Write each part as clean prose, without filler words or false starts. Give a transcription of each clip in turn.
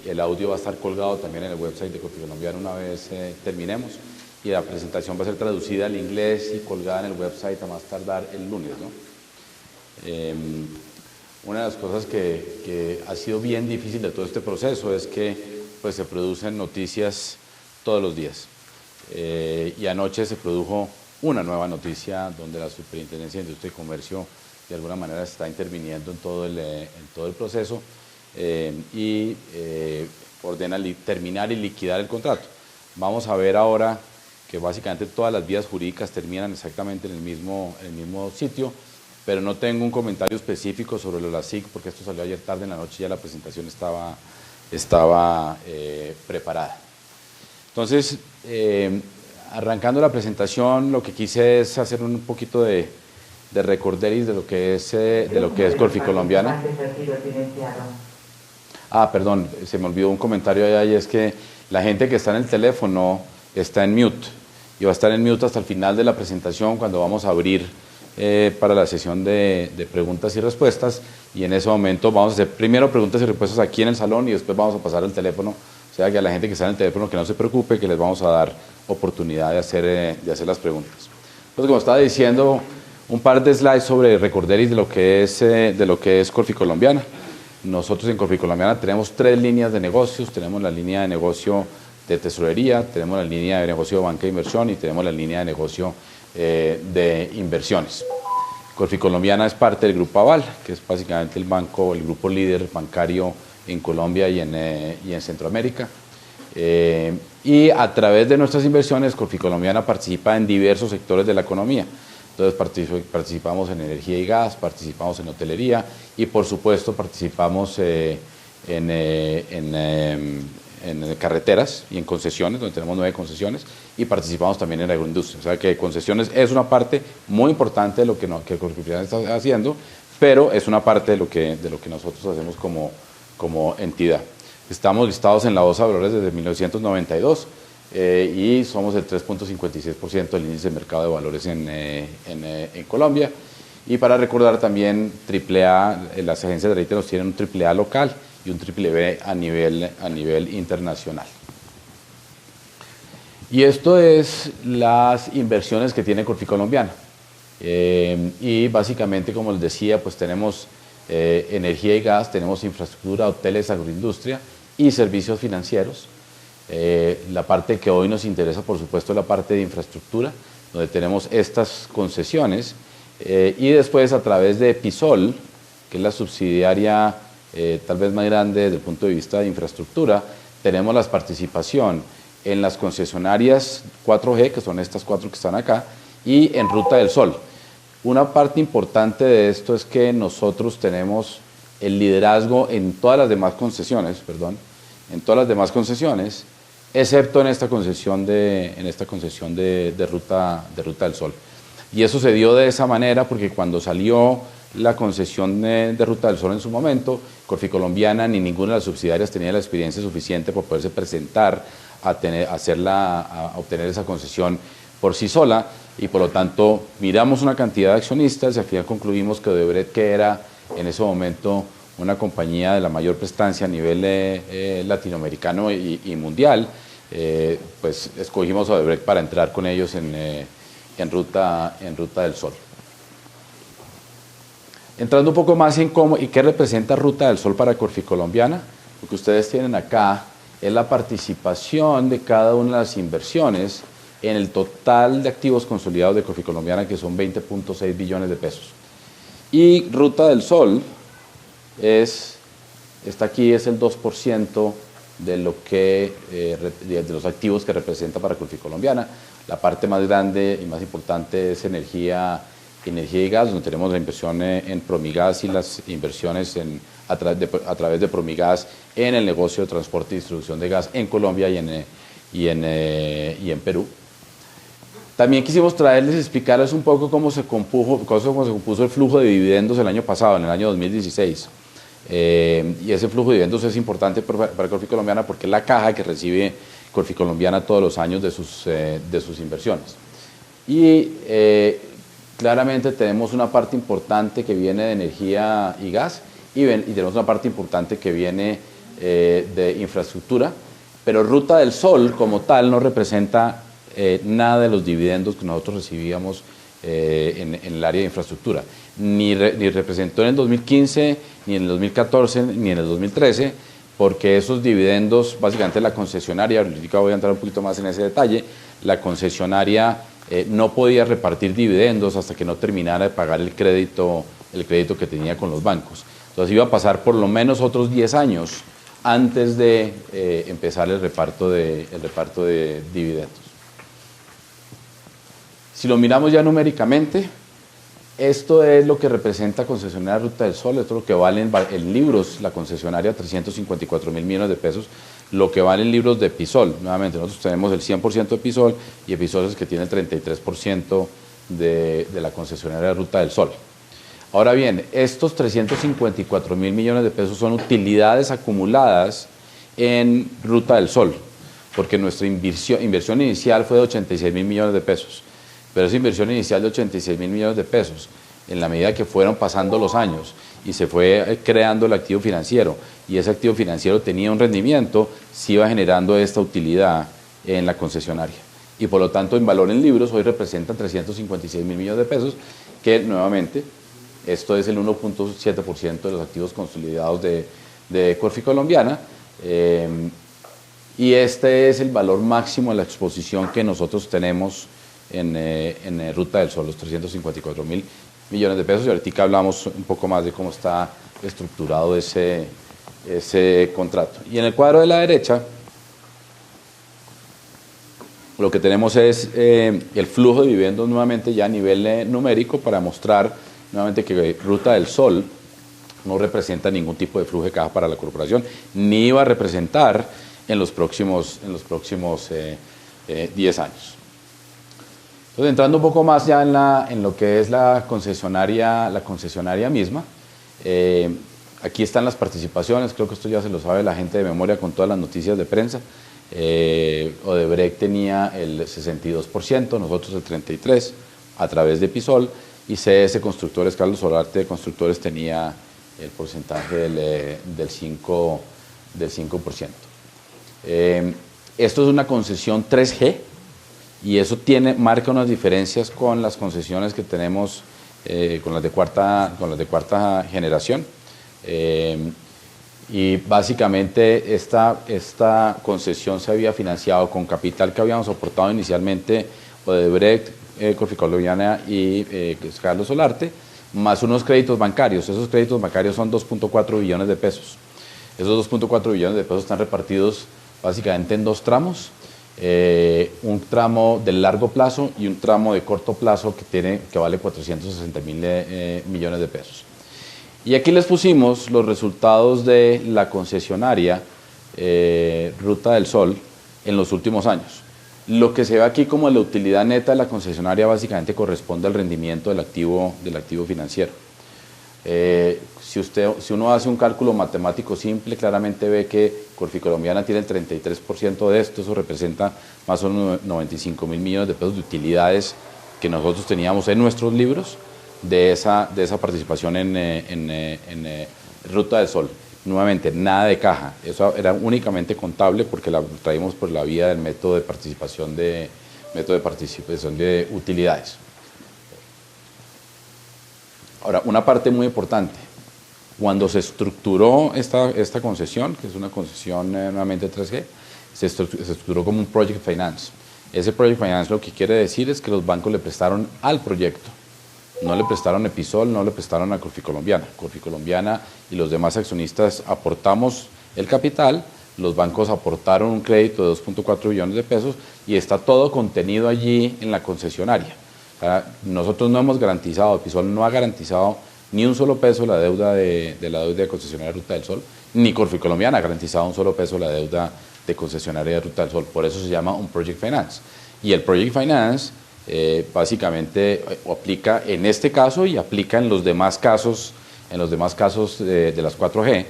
el audio va a estar colgado también en el website de Corficolombiana una vez terminemos, y la presentación va a ser traducida al inglés y colgada en el website a más tardar el lunes, ¿no? Una de las cosas que ha sido bien difícil de todo este proceso es que pues, se producen noticias todos los días. Y anoche se produjo una nueva noticia donde la Superintendencia de Industria y Comercio de alguna manera está interviniendo en todo el proceso y ordena terminar y liquidar el contrato. Vamos a ver ahora que básicamente todas las vías jurídicas terminan exactamente en el mismo sitio, pero no tengo un comentario específico sobre lo de la SIC porque esto salió ayer tarde en la noche y ya la presentación estaba preparada. Entonces, arrancando la presentación, lo que quise es hacer un poquito de recorderis de lo que es Corficolombiana. Ah, perdón, se me olvidó un comentario allá y es que la gente que está en el teléfono está en mute y va a estar en mute hasta el final de la presentación cuando vamos a abrir para la sesión de preguntas y respuestas, y en ese momento vamos a hacer primero preguntas y respuestas aquí en el salón y después vamos a pasar al teléfono, o sea que a la gente que está en el teléfono que no se preocupe, que les vamos a dar oportunidad de hacer las preguntas. Entonces, como estaba diciendo, un par de slides sobre recorderis de lo que es Corficolombiana. Nosotros en Corficolombiana tenemos 3 líneas de negocios. Tenemos la línea de negocio de tesorería, tenemos la línea de negocio de banca de inversión y tenemos la línea de negocio de inversiones. Corficolombiana es parte del Grupo Aval, que es básicamente el grupo líder bancario en Colombia y en Centroamérica. Y a través de nuestras inversiones, Corficolombiana participa en diversos sectores de la economía. Entonces participamos en energía y gas, participamos en hotelería y por supuesto participamos en carreteras y en concesiones, donde tenemos 9 concesiones, y participamos también en agroindustria. O sea que concesiones es una parte muy importante de lo que Corficolombiana está haciendo, pero es una parte de lo que nosotros hacemos como entidad. Estamos listados en la Bolsa de Valores desde 1992 y somos el 3.56% del índice de mercado de valores en Colombia. Y para recordar también, AAA, las agencias de rating nos tienen un AAA local y un BBB a nivel internacional. Y esto es las inversiones que tiene Corficolombiana. Y básicamente, como les decía, pues tenemos energía y gas, tenemos infraestructura, hoteles, agroindustria y servicios financieros. La parte que hoy nos interesa, por supuesto, es la parte de infraestructura, donde tenemos estas concesiones. Y después, a través de Episol, que es la subsidiaria tal vez más grande desde el punto de vista de infraestructura, tenemos la participación en las concesionarias 4G, que son estas 4 que están acá, y en Ruta del Sol. Una parte importante de esto es que nosotros tenemos el liderazgo en todas las demás concesiones, excepto en esta concesión de Ruta del Sol. Y eso se dio de esa manera porque cuando salió la concesión de Ruta del Sol en su momento, Corficolombiana ni ninguna de las subsidiarias tenía la experiencia suficiente para poderse presentar a obtener esa concesión por sí sola, y por lo tanto miramos una cantidad de accionistas y al final concluimos que Odebrecht, que era en ese momento una compañía de la mayor prestancia a nivel latinoamericano y mundial, pues escogimos a Odebrecht para entrar con ellos en Ruta del Sol. Entrando un poco más en cómo y qué representa Ruta del Sol para Corficolombiana, lo que ustedes tienen acá es la participación de cada una de las inversiones en el total de activos consolidados de Corficolombiana, que son 20.6 billones de pesos. Y Ruta del Sol está aquí, es el 2% de los activos que representa para Corficolombiana. La parte más grande y más importante es energía y gas, donde tenemos la inversión en Promigas y las inversiones a través de Promigas en el negocio de transporte y distribución de gas en Colombia y en Perú. También quisimos explicarles un poco cómo se compuso el flujo de dividendos el año pasado, en el año 2016. Y ese flujo de dividendos es importante para Corficolombiana porque es la caja que recibe Corficolombiana todos los años de sus inversiones. Y claramente tenemos una parte importante que viene de energía y gas y tenemos una parte importante que viene de infraestructura, pero Ruta del Sol como tal no representa nada de los dividendos que nosotros recibíamos en el área de infraestructura. Ni representó en el 2015, ni en el 2014, ni en el 2013, porque esos dividendos, básicamente la concesionaria, ahorita voy a entrar un poquito más en ese detalle, la concesionaria no podía repartir dividendos hasta que no terminara de pagar el crédito que tenía con los bancos. Entonces iba a pasar por lo menos otros 10 años antes de empezar el reparto de dividendos. Si lo miramos ya numéricamente, esto es lo que representa Concesionaria Ruta del Sol, esto es lo que vale en libros la concesionaria, 354.000 millones de pesos, lo que vale en libros de Episol. Nuevamente, nosotros tenemos el 100% de Episol y Episol es el que tiene el 33% de la concesionaria Ruta del Sol. Ahora bien, estos 354.000 millones de pesos son utilidades acumuladas en Ruta del Sol, porque nuestra inversión inicial fue de 86.000 millones de pesos. Pero esa inversión inicial de 86.000 millones de pesos, en la medida que fueron pasando los años y se fue creando el activo financiero, y ese activo financiero tenía un rendimiento, se iba generando esta utilidad en la concesionaria. Y por lo tanto, en valor en libros, hoy representan 356.000 millones de pesos, que nuevamente, esto es el 1.7% de los activos consolidados de Corfi Colombiana, y este es el valor máximo de la exposición que nosotros tenemos en Ruta del Sol, los 354.000 millones de pesos, y ahorita hablamos un poco más de cómo está estructurado ese contrato. Y en el cuadro de la derecha, lo que tenemos es el flujo de dividendos nuevamente ya a nivel numérico, para mostrar nuevamente que Ruta del Sol no representa ningún tipo de flujo de caja para la corporación, ni iba a representar en los próximos 10 años. Entonces, entrando un poco más ya en lo que es la concesionaria misma, aquí están las participaciones, creo que esto ya se lo sabe la gente de memoria con todas las noticias de prensa. Odebrecht tenía el 62%, nosotros el 33%, a través de Episol, y CS Constructores, Carlos Solarte de Constructores, tenía el porcentaje del 5%. Esto es una concesión 3G, y eso marca unas diferencias con las concesiones que tenemos con las de cuarta generación. Y básicamente esta concesión se había financiado con capital que habíamos aportado inicialmente Odebrecht, Corfi Colombiana y Carlos Solarte, más unos créditos bancarios. Esos créditos bancarios son 2.4 billones de pesos. Esos 2.4 billones de pesos están repartidos básicamente en dos tramos. Un tramo de largo plazo y un tramo de corto plazo que vale 460.000 millones de pesos. Y aquí les pusimos los resultados de la concesionaria Ruta del Sol en los últimos años. Lo que se ve aquí como la utilidad neta de la concesionaria básicamente corresponde al rendimiento del activo financiero. Si uno hace un cálculo matemático simple, claramente ve que Corfi Colombiana tiene el 33% de esto. Eso representa más o menos 95.000 millones de pesos de utilidades que nosotros teníamos en nuestros libros de esa participación en Ruta del Sol. Nuevamente, nada de caja, eso era únicamente contable porque la traímos por la vía del método de participación de utilidades. Ahora, una parte muy importante, cuando se estructuró esta concesión, que es una concesión nuevamente 3G, se estructuró como un Project Finance. Ese Project Finance lo que quiere decir es que los bancos le prestaron al proyecto. No le prestaron a Episol, no le prestaron a Corfi Colombiana. Corfi Colombiana y los demás accionistas aportamos el capital, los bancos aportaron un crédito de 2.4 billones de pesos y está todo contenido allí en la concesionaria. O sea, nosotros no hemos garantizado, Episol no ha garantizado ni un solo peso la deuda de la deuda de concesionaria Ruta del Sol, ni Corfi Colombiana ha garantizado un solo peso la deuda de concesionaria de Ruta del Sol. Por eso se llama un Project Finance. Y el Project Finance básicamente aplica en este caso y aplica en los demás casos de las 4G,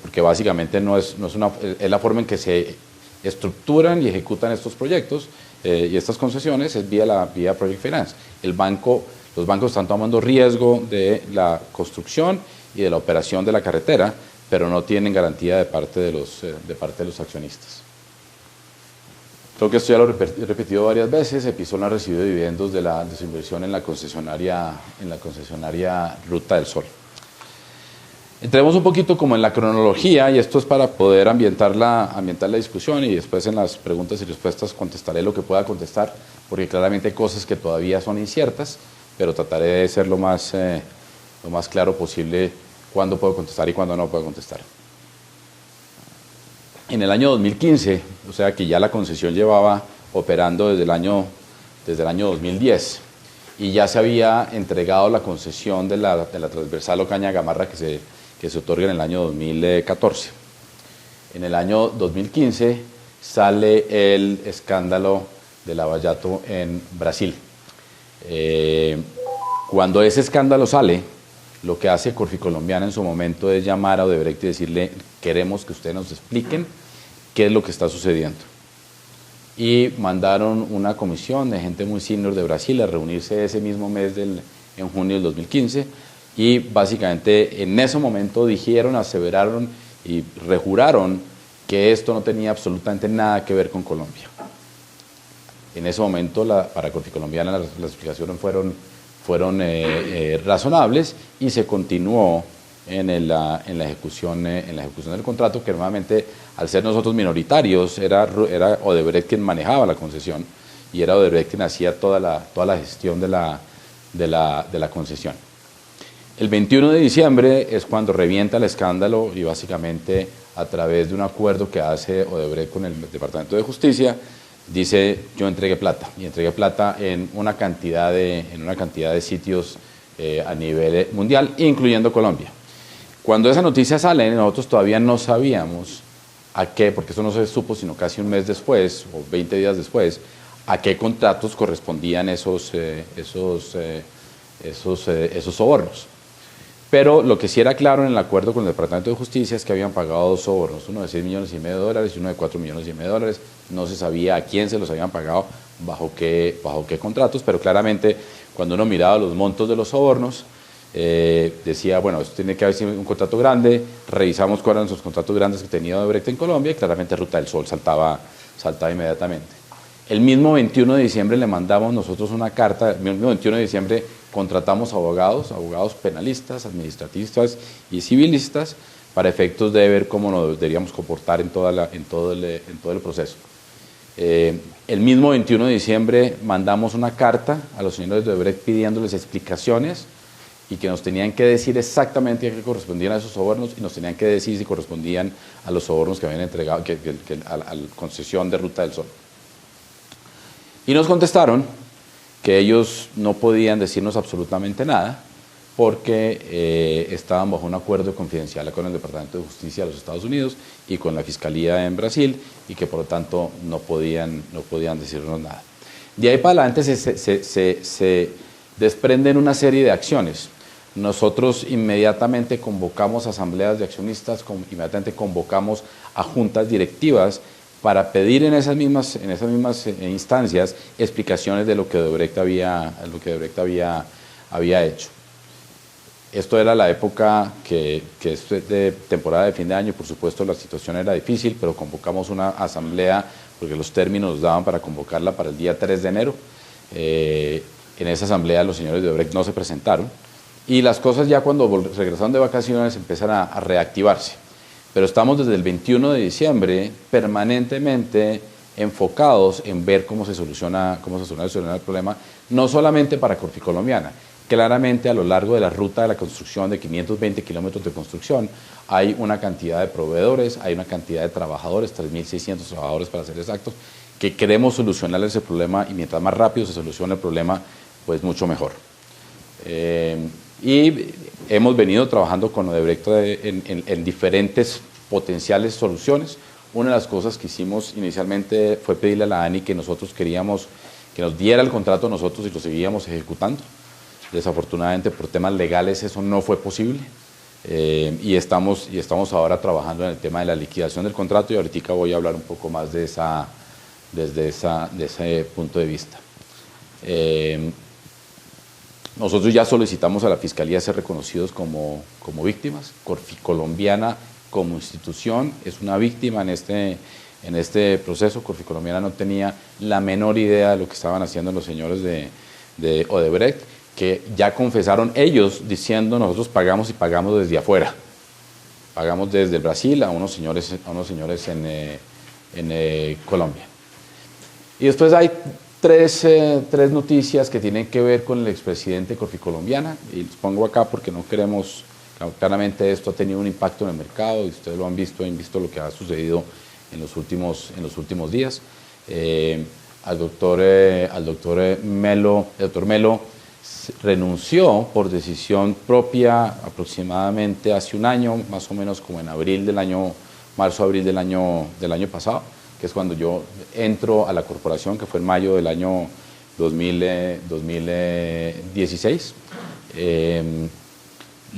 porque básicamente es la forma en que se estructuran y ejecutan estos proyectos y estas concesiones es vía Project Finance. Los bancos están tomando riesgo de la construcción y de la operación de la carretera, pero no tienen garantía de parte de los accionistas. Creo que esto ya lo he repetido varias veces. Epison ha recibido dividendos de su inversión en la concesionaria Ruta del Sol. Entremos un poquito como en la cronología, y esto es para poder ambientar la discusión, y después en las preguntas y respuestas contestaré lo que pueda contestar, porque claramente hay cosas que todavía son inciertas, pero trataré de ser lo más claro posible cuándo puedo contestar y cuándo no puedo contestar. En el año 2015, o sea que ya la concesión llevaba operando desde el año 2010, y ya se había entregado la concesión de la transversal Ocaña-Gamarra que se otorga en el año 2014. En el año 2015 sale el escándalo de Lava-Jato en Brasil. Cuando ese escándalo sale, lo que hace Corficolombiana en su momento es llamar a Odebrecht y decirle: queremos que ustedes nos expliquen qué es lo que está sucediendo. Y mandaron una comisión de gente muy senior de Brasil a reunirse ese mismo mes en junio del 2015, y básicamente en ese momento dijeron, aseveraron y rejuraron que esto no tenía absolutamente nada que ver con Colombia. En ese momento para Corficolombiana las explicaciones fueron razonables, y se continuó en la ejecución del contrato, que normalmente, al ser nosotros minoritarios, era Odebrecht quien manejaba la concesión, y era Odebrecht quien hacía toda la gestión de la concesión. El 21 de diciembre es cuando revienta el escándalo, y básicamente a través de un acuerdo que hace Odebrecht con el Departamento de Justicia, dice: yo entregué plata, y entregué plata en una cantidad de sitios a nivel mundial, incluyendo Colombia. Cuando esa noticia sale, nosotros todavía no sabíamos porque eso no se supo sino casi un mes después, o 20 días después, a qué contratos correspondían esos sobornos. Pero lo que sí era claro en el acuerdo con el Departamento de Justicia es que habían pagado dos sobornos, uno de $6,5 millones y uno de $4,5 millones. No se sabía a quién se los habían pagado, bajo qué contratos, pero claramente cuando uno miraba los montos de los sobornos, decía: bueno, esto tiene que haber sido un contrato grande. Revisamos cuáles eran esos contratos grandes que tenía Odebrecht en Colombia, y claramente Ruta del Sol saltaba inmediatamente. El mismo 21 de diciembre le mandamos nosotros una carta. El mismo 21 de diciembre contratamos abogados penalistas, administratistas y civilistas, para efectos de ver cómo nos deberíamos comportar en todo el proceso. El mismo 21 de diciembre mandamos una carta a los señores de Odebrecht pidiéndoles explicaciones, y que nos tenían que decir exactamente a qué correspondían a esos sobornos, y nos tenían que decir si correspondían a los sobornos que habían entregado a la concesión de Ruta del Sol. Y nos contestaron que ellos no podían decirnos absolutamente nada, porque estaban bajo un acuerdo confidencial con el Departamento de Justicia de los Estados Unidos y con la Fiscalía en Brasil, y que por lo tanto no podían decirnos nada. De ahí para adelante se desprenden una serie de acciones. Nosotros inmediatamente convocamos asambleas de accionistas, inmediatamente convocamos a juntas directivas para pedir en esas mismas instancias explicaciones de lo que Odebrecht había hecho. Esto era la época que es de temporada de fin de año. Por supuesto la situación era difícil, pero convocamos una asamblea porque los términos nos daban para convocarla para el día 3 de enero. En esa asamblea los señores de Odebrecht no se presentaron, y las cosas ya cuando regresaron de vacaciones empiezan a reactivarse. Pero estamos desde el 21 de diciembre permanentemente enfocados en ver cómo se soluciona el problema, no solamente para Corficolombiana. Claramente a lo largo de la ruta de la construcción de 520 kilómetros de construcción hay una cantidad de proveedores, hay una cantidad de trabajadores, 3.600 trabajadores para ser exactos, que queremos solucionar ese problema, y mientras más rápido se solucione el problema, pues mucho mejor. Y hemos venido trabajando con Odebrecht en diferentes potenciales soluciones. Una de las cosas que hicimos inicialmente fue pedirle a la ANI que nosotros queríamos que nos diera el contrato a nosotros, y lo seguíamos ejecutando. Desafortunadamente por temas legales eso no fue posible, y estamos ahora trabajando en el tema de la liquidación del contrato, y ahorita voy a hablar un poco más desde ese punto de vista. Nosotros ya solicitamos a la Fiscalía ser reconocidos como víctimas. Corficolombiana como institución es una víctima en este proceso. Corficolombiana no tenía la menor idea de lo que estaban haciendo los señores de Odebrecht, que ya confesaron ellos diciendo nosotros pagamos y pagamos desde afuera. Pagamos desde Brasil a unos señores en Colombia. Y después hay tres noticias que tienen que ver con el expresidente de Corficolombiana, y los pongo acá porque no queremos, claramente esto ha tenido un impacto en el mercado, y ustedes lo han visto lo que ha sucedido en los últimos días. El doctor Melo renunció por decisión propia aproximadamente hace un año, más o menos como en marzo-abril del año pasado, que es cuando yo entro a la corporación, que fue en mayo del año 2016.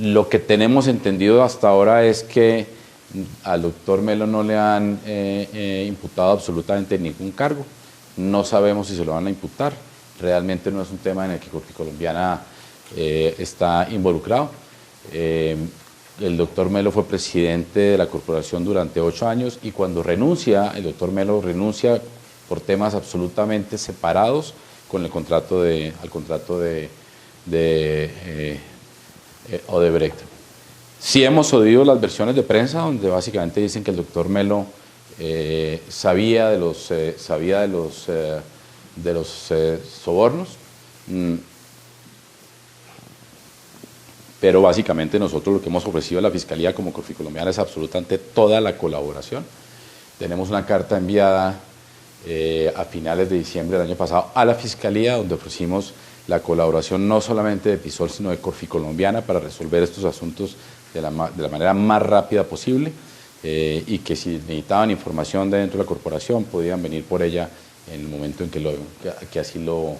Lo que tenemos entendido hasta ahora es que al doctor Melo no le han imputado absolutamente ningún cargo. No sabemos si se lo van a imputar. Realmente no es un tema en el que Corficolombiana está involucrado. El doctor Melo fue presidente de la corporación durante 8 años y cuando renuncia, el doctor Melo renuncia por temas absolutamente separados con al contrato de Odebrecht. Sí hemos oído las versiones de prensa donde básicamente dicen que el doctor Melo sabía de los sobornos, pero básicamente nosotros lo que hemos ofrecido a la Fiscalía como Corficolombiana es absolutamente toda la colaboración. Tenemos una carta enviada a finales de diciembre del año pasado a la Fiscalía donde ofrecimos la colaboración no solamente de Pisol sino de Corficolombiana para resolver estos asuntos de la manera más rápida posible y que si necesitaban información de dentro de la corporación podían venir por ella en el momento en que así lo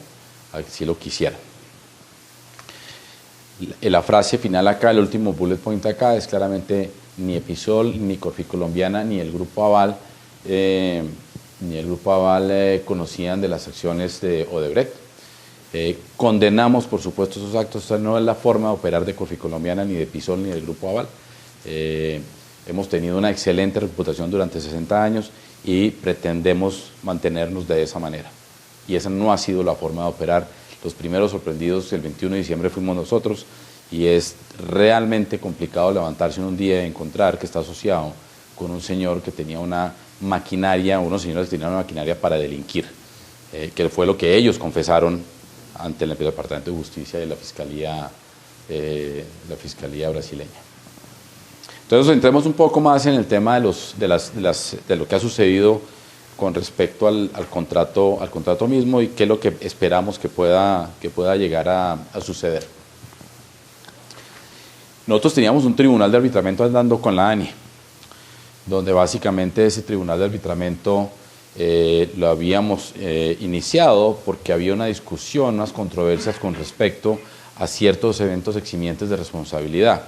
quisieran. La frase final acá, el último bullet point acá es claramente ni Episol, ni Corficolombiana, ni el Grupo Aval conocían de las acciones de Odebrecht. Condenamos, por supuesto, esos actos. Esta no es la forma de operar de Corficolombiana, ni de Episol, ni del Grupo Aval. Hemos tenido una excelente reputación durante 60 años y pretendemos mantenernos de esa manera. Y esa no ha sido la forma de operar. Los primeros sorprendidos el 21 de diciembre fuimos nosotros y es realmente complicado levantarse en un día y encontrar que está asociado con un señor que tenía una maquinaria, unos señores que tenían una maquinaria para delinquir, que fue lo que ellos confesaron ante el Departamento de Justicia y la Fiscalía brasileña. Entonces entremos un poco más en el tema de lo que ha sucedido con respecto al contrato mismo y qué es lo que esperamos que pueda llegar a suceder. Nosotros teníamos un tribunal de arbitramiento andando con la ANI, donde básicamente ese tribunal de arbitramiento lo habíamos iniciado porque había una discusión, unas controversias con respecto a ciertos eventos eximientes de responsabilidad,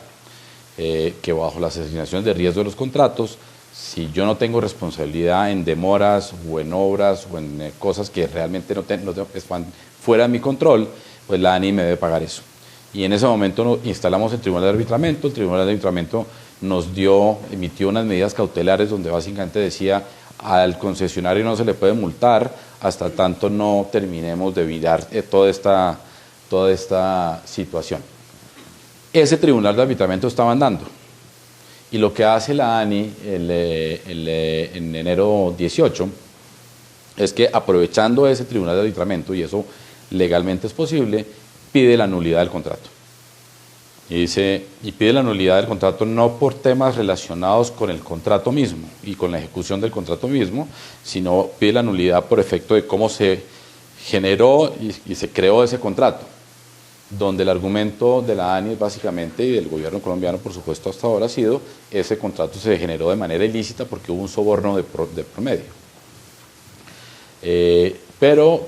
que bajo las asignaciones de riesgo de los contratos, si yo no tengo responsabilidad en demoras o en obras o en cosas que realmente no están fuera de mi control, pues la ANI me debe pagar eso. Y en ese momento instalamos el Tribunal de Arbitramiento. El Tribunal de Arbitramiento emitió unas medidas cautelares donde básicamente decía al concesionario no se le puede multar hasta tanto no terminemos de virar toda esta situación. Ese Tribunal de Arbitramiento estaba andando. Y lo que hace la ANI en enero 18 es que aprovechando ese tribunal de arbitramiento, y eso legalmente es posible, pide la nulidad del contrato. Y pide la nulidad del contrato no por temas relacionados con el contrato mismo y con la ejecución del contrato mismo, sino pide la nulidad por efecto de cómo se generó y se creó ese contrato, donde el argumento de la ANI básicamente y del gobierno colombiano, por supuesto, hasta ahora ha sido ese contrato se generó de manera ilícita porque hubo un soborno de promedio. Pero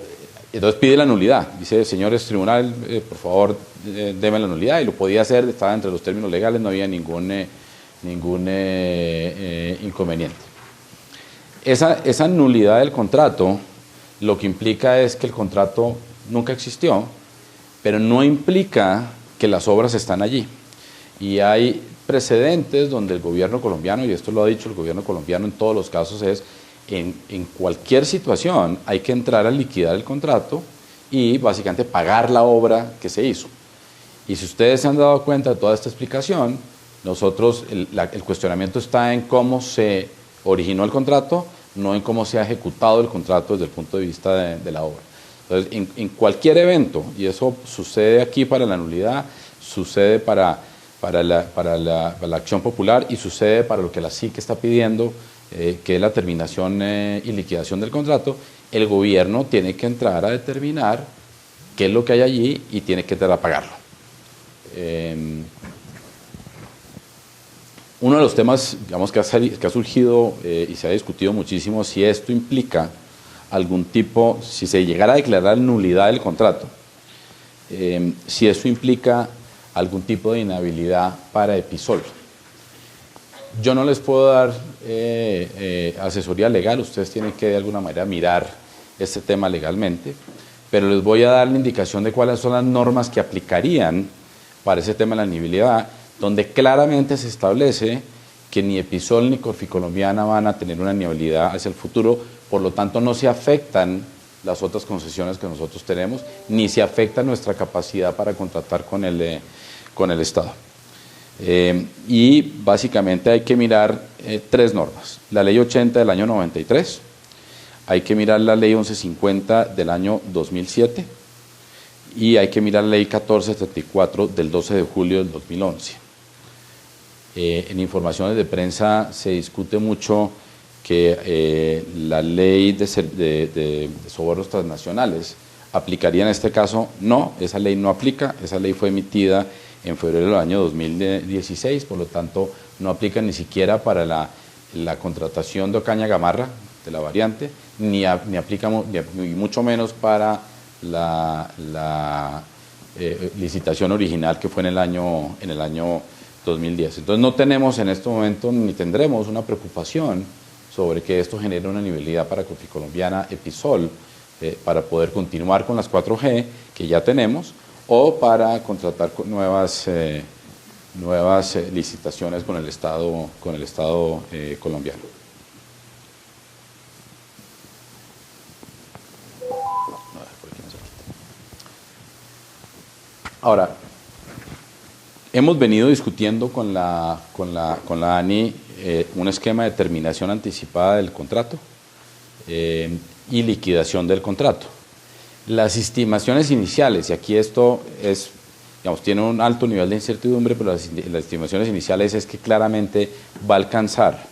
entonces pide la nulidad, dice, señores tribunal, por favor, denme la nulidad, y lo podía hacer, estaba entre los términos legales, no había ningún inconveniente. Esa nulidad del contrato lo que implica es que el contrato nunca existió, pero no implica que las obras están allí. Y hay precedentes donde el gobierno colombiano, y esto lo ha dicho el gobierno colombiano en todos los casos, es en cualquier situación hay que entrar a liquidar el contrato y básicamente pagar la obra que se hizo. Y si ustedes se han dado cuenta de toda esta explicación, nosotros, el cuestionamiento está en cómo se originó el contrato, no en cómo se ha ejecutado el contrato desde el punto de vista de la obra. Entonces, en cualquier evento, y eso sucede aquí para la nulidad, sucede para la acción popular y sucede para lo que la SIC está pidiendo, que es la terminación y liquidación del contrato, el gobierno tiene que entrar a determinar qué es lo que hay allí y tiene que entrar a pagarlo. Uno de los temas, digamos, que ha surgido y se ha discutido muchísimo, si esto implica algún tipo, si se llegara a declarar nulidad del contrato, si eso implica algún tipo de inhabilidad para Episol. Yo no les puedo dar asesoría legal, ustedes tienen que de alguna manera mirar este tema legalmente, pero les voy a dar la indicación de cuáles son las normas que aplicarían para ese tema de la inhabilidad, donde claramente se establece que ni Episol ni Corficolombiana van a tener una inhabilidad hacia el futuro, por lo tanto no se afectan las otras concesiones que nosotros tenemos, ni se afecta nuestra capacidad para contratar con el Estado. Y básicamente hay que mirar tres normas. La ley 80 del año 93, hay que mirar la ley 1150 del año 2007 y hay que mirar la ley 1474 del 12 de julio del 2011. En informaciones de prensa se discute mucho que la ley de sobornos transnacionales aplicaría en este caso. No, esa ley no aplica, esa ley fue emitida en febrero del año 2016, por lo tanto no aplica ni siquiera para la contratación de Ocaña Gamarra, de la variante, ni aplica ni mucho menos para la licitación original que fue en el año 2010. Entonces no tenemos en este momento ni tendremos una preocupación sobre que esto genere una inhabilidad para Corficolombiana, Episol, para poder continuar con las 4G que ya tenemos o para contratar con nuevas licitaciones con el Estado colombiano. Ahora, hemos venido discutiendo con la ANI un esquema de terminación anticipada del contrato y liquidación del contrato. Las estimaciones iniciales, y aquí esto es, digamos, tiene un alto nivel de incertidumbre, pero las estimaciones iniciales es que claramente va a alcanzar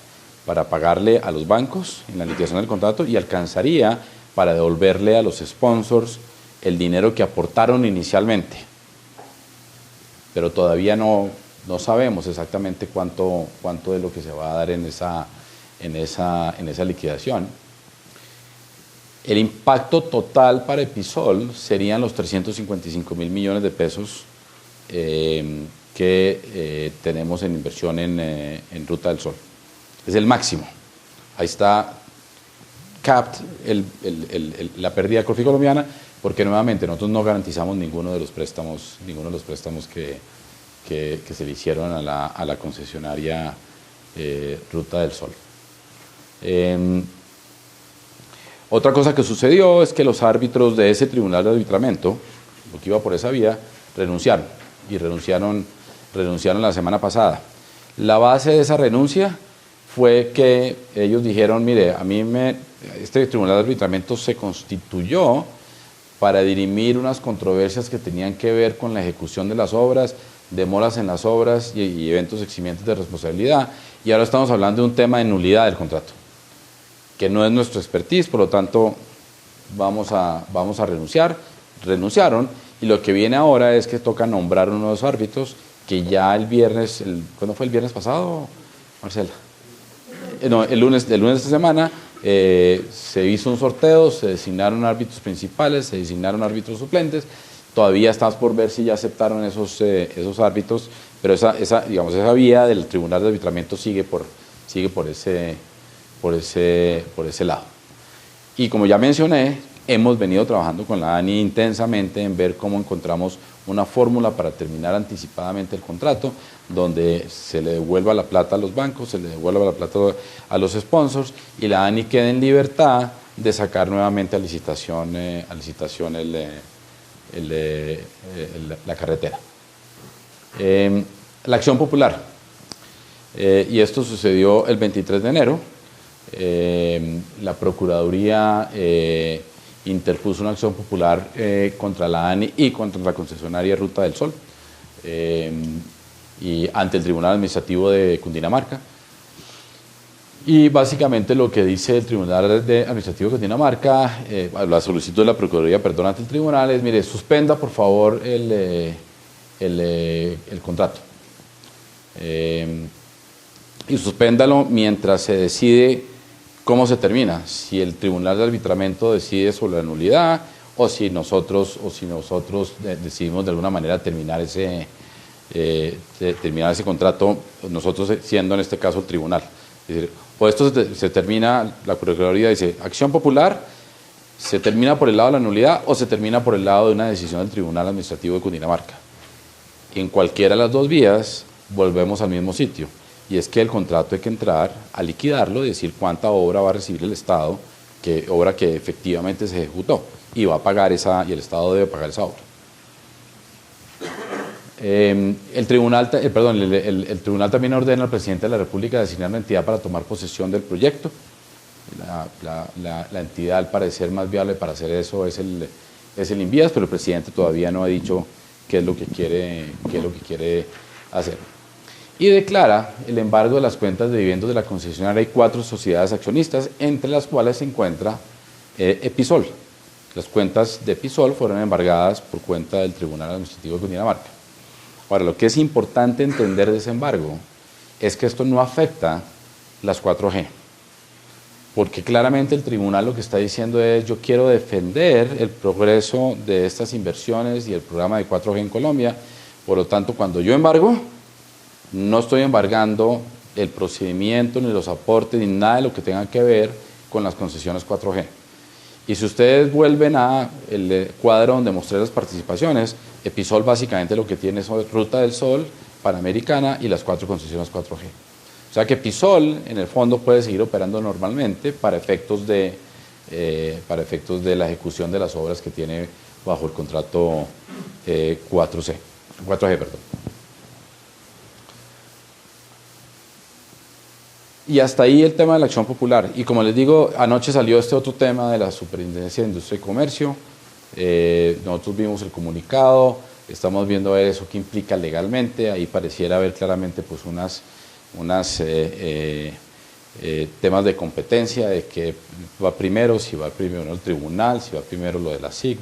para pagarle a los bancos en la liquidación del contrato y alcanzaría para devolverle a los sponsors el dinero que aportaron inicialmente. Pero todavía no sabemos exactamente cuánto de lo que se va a dar en esa liquidación. El impacto total para Episol serían los 355.000 millones de pesos que tenemos en inversión en Ruta del Sol. Es el máximo. Ahí está capped la pérdida de Corficolombiana, porque nuevamente nosotros no garantizamos ninguno de los préstamos que se le hicieron a la concesionaria Ruta del Sol. Otra cosa que sucedió es que los árbitros de ese tribunal de arbitramiento, lo que iba por esa vía, renunciaron la semana pasada. La base de esa renuncia fue que ellos dijeron, mire, este tribunal de arbitramiento se constituyó para dirimir unas controversias que tenían que ver con la ejecución de las obras, demoras en las obras y eventos eximientes de responsabilidad, y ahora estamos hablando de un tema de nulidad del contrato, que no es nuestro expertise, por lo tanto vamos a renunciar. Renunciaron, y lo que viene ahora es que toca nombrar unos árbitros que ya el viernes, ¿cuándo fue el viernes pasado, Marcela? No, el lunes de esta semana se hizo un sorteo, se designaron árbitros principales, se designaron árbitros suplentes. Todavía estamos por ver si ya aceptaron esos árbitros, pero esa vía del tribunal de arbitramiento sigue por ese lado. Y como ya mencioné, hemos venido trabajando con la ANI intensamente en ver cómo encontramos una fórmula para terminar anticipadamente el contrato, donde se le devuelva la plata a los bancos, se le devuelva la plata a los sponsors y la ANI quede en libertad de sacar nuevamente a licitación la carretera. La acción popular, y esto sucedió el 23 de enero, la Procuraduría interpuso una acción popular contra la ANI y contra la concesionaria Ruta del Sol y ante el Tribunal Administrativo de Cundinamarca. Y básicamente lo que dice el Tribunal Administrativo de Cundinamarca, la solicitud de la Procuraduría, perdón, ante el Tribunal es, mire, suspenda por favor el contrato. Y suspéndalo mientras se decide cómo se termina, si el Tribunal de Arbitramiento decide sobre la nulidad o si nosotros decidimos de alguna manera terminar ese contrato, nosotros siendo en este caso el tribunal. Es decir, o esto se termina, la Procuraduría dice, acción popular, se termina por el lado de la nulidad o se termina por el lado de una decisión del Tribunal Administrativo de Cundinamarca. En cualquiera de las dos vías volvemos al mismo sitio. Y es que el contrato hay que entrar a liquidarlo y decir cuánta obra va a recibir el Estado, obra que efectivamente se ejecutó, y va a pagar y el Estado debe pagar esa obra. El tribunal también ordena al presidente de la República designar una entidad para tomar posesión del proyecto. La entidad, al parecer, más viable para hacer eso es el Invías, pero el presidente todavía no ha dicho qué es lo que quiere hacer. Y declara el embargo de las cuentas de dividendos de la concesionaria. Hay 4 sociedades accionistas, entre las cuales se encuentra Episol. Las cuentas de Episol fueron embargadas por cuenta del Tribunal Administrativo de Cundinamarca. Ahora, lo que es importante entender de ese embargo es que esto no afecta las 4G, porque claramente el tribunal lo que está diciendo es: yo quiero defender el progreso de estas inversiones y el programa de 4G en Colombia. Por lo tanto, cuando yo embargo, no estoy embargando el procedimiento, ni los aportes, ni nada de lo que tenga que ver con las concesiones 4G. Y si ustedes vuelven al cuadro donde mostré las participaciones, Episol básicamente lo que tiene es Ruta del Sol, Panamericana y las 4 concesiones 4G. O sea que Episol, en el fondo, puede seguir operando normalmente para efectos de la ejecución de las obras que tiene bajo el contrato 4G. Y hasta ahí el tema de la acción popular. Y como les digo, anoche salió este otro tema de la Superintendencia de Industria y Comercio. Nosotros vimos el comunicado, estamos viendo a ver eso qué implica legalmente. Ahí pareciera haber claramente pues unas temas de competencia, de que va primero, si va primero el tribunal, si va primero lo de la SIC,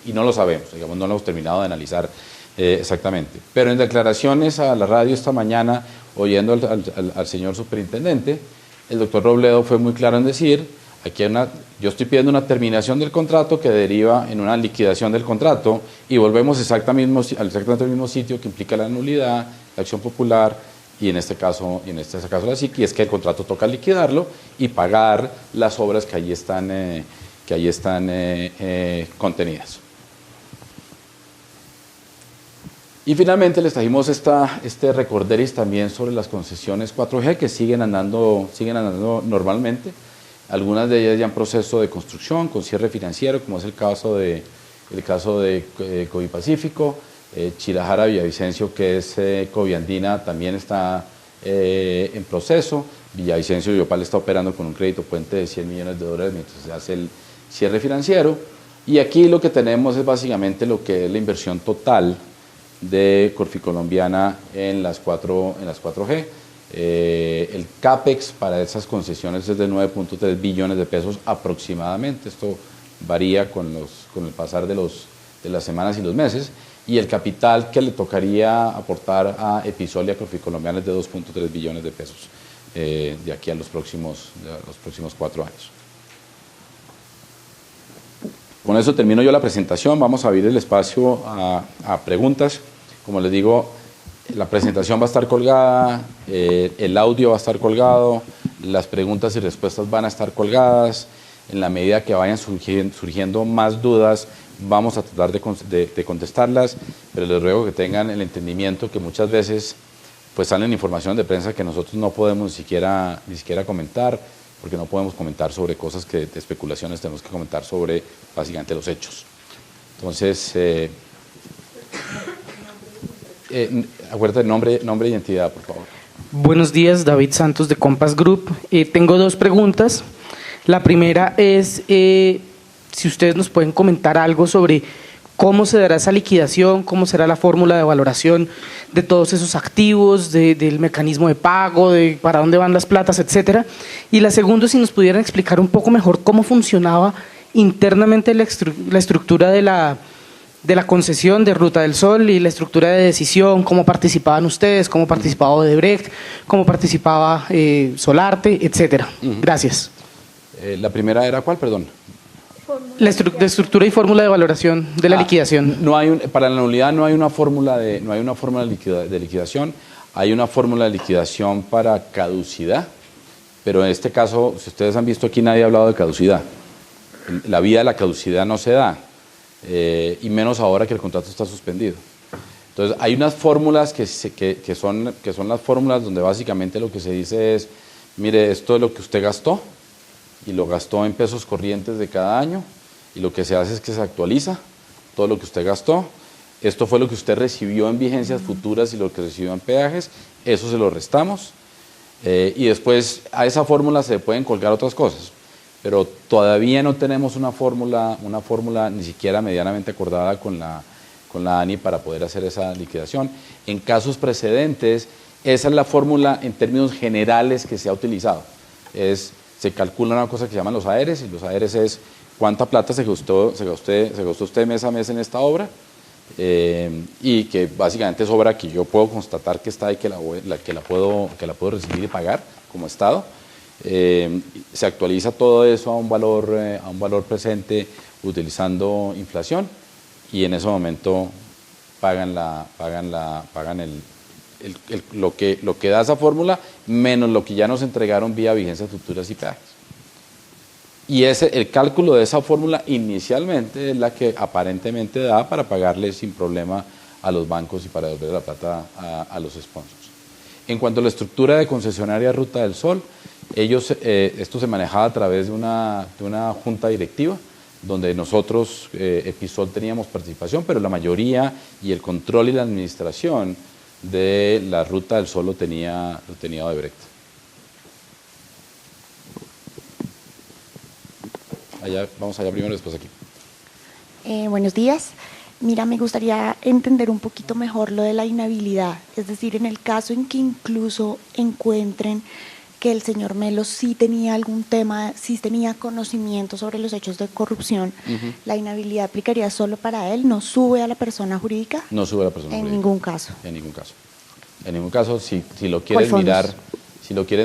y no lo sabemos, digamos, no lo hemos terminado de analizar exactamente. Pero en declaraciones a la radio esta mañana, oyendo al señor superintendente, el doctor Robledo fue muy claro en decir: aquí yo estoy pidiendo una terminación del contrato que deriva en una liquidación del contrato, y volvemos exactamente al mismo sitio que implica la nulidad, la acción popular, y en este caso la SIC, y es que el contrato toca liquidarlo y pagar las obras que allí están contenidas. Y finalmente les trajimos este recorderis también sobre las concesiones 4G que siguen andando normalmente. Algunas de ellas ya en proceso de construcción, con cierre financiero, como es el caso de Covipacífico. Chirajara Villavicencio, que es Coviandina, también está en proceso. Villavicencio Yopal está operando con un crédito puente de $100 millones mientras se hace el cierre financiero. Y aquí lo que tenemos es básicamente lo que es la inversión total de Corficolombiana en las 4G. El CAPEX para esas concesiones es de 9.3 billones de pesos aproximadamente. Esto varía con el pasar de las semanas y los meses. Y el capital que le tocaría aportar a Episol y a Corficolombiana es de 2.3 billones de pesos de aquí a los próximos 4 años. Con eso termino yo la presentación. Vamos a abrir el espacio a preguntas. Como les digo, la presentación va a estar colgada, el audio va a estar colgado, las preguntas y respuestas van a estar colgadas. En la medida que vayan surgiendo más dudas, vamos a tratar de contestarlas, pero les ruego que tengan el entendimiento que muchas veces pues salen informaciones de prensa que nosotros no podemos ni siquiera comentar, porque no podemos comentar sobre cosas que de especulaciones, tenemos que comentar sobre básicamente los hechos. Entonces, acuérdate nombre e identidad, por favor. Buenos días, David Santos de Compass Group. Tengo dos preguntas. La primera es si ustedes nos pueden comentar algo sobre cómo se dará esa liquidación, cómo será la fórmula de valoración de todos esos activos, del mecanismo de pago, de para dónde van las platas, etcétera. Y la segunda, si nos pudieran explicar un poco mejor cómo funcionaba internamente la estructura de la concesión de Ruta del Sol y la estructura de decisión, cómo participaban ustedes, cómo participaba Odebrecht, cómo participaba Solarte, etcétera. Gracias. La primera era ¿cuál, perdón? La estructura y fórmula de valoración de la liquidación. Para la nulidad no hay una fórmula de liquidación, hay una fórmula de liquidación para caducidad, pero en este caso, si ustedes han visto aquí, nadie ha hablado de caducidad. La vía de la caducidad no se da, y menos ahora que el contrato está suspendido. Entonces, hay unas fórmulas que son las fórmulas donde básicamente lo que se dice es, mire, esto es lo que usted gastó, y lo gastó en pesos corrientes de cada año, y lo que se hace es que se actualiza todo lo que usted gastó. Esto fue lo que usted recibió en vigencias futuras y lo que recibió en peajes, eso se lo restamos, y después a esa fórmula se pueden colgar otras cosas, pero todavía no tenemos una fórmula ni siquiera medianamente acordada con la ANI para poder hacer esa liquidación. En casos precedentes, esa es la fórmula en términos generales que se ha utilizado. Se calcula una cosa que se llaman los AERES, y los AERES es cuánta plata se gastó usted mes a mes en esta obra, y que básicamente es obra que yo puedo constatar que está y que la puedo recibir y pagar como Estado. Se actualiza todo eso a un valor presente utilizando inflación, y en ese momento pagan lo que da esa fórmula menos lo que ya nos entregaron vía vigencias futuras y peajes. Y el cálculo de esa fórmula inicialmente es la que aparentemente da para pagarle sin problema a los bancos y para devolver la plata a los sponsors. En cuanto a la estructura de concesionaria Ruta del Sol, esto se manejaba a través de una junta directiva, donde nosotros, Episol, teníamos participación, pero la mayoría y el control y la administración de la Ruta del Sol lo tenía Odebrecht. Vamos allá primero, después aquí. Buenos días. Mira, me gustaría entender un poquito mejor lo de la inhabilidad, es decir, en el caso en que incluso encuentren que el señor Melo sí tenía algún tema, sí tenía conocimiento sobre los hechos de corrupción, ¿la inhabilidad aplicaría solo para él? ¿No sube a la persona jurídica? No sube a la persona jurídica. En ningún caso. En ningún caso. En ningún caso, si lo quieres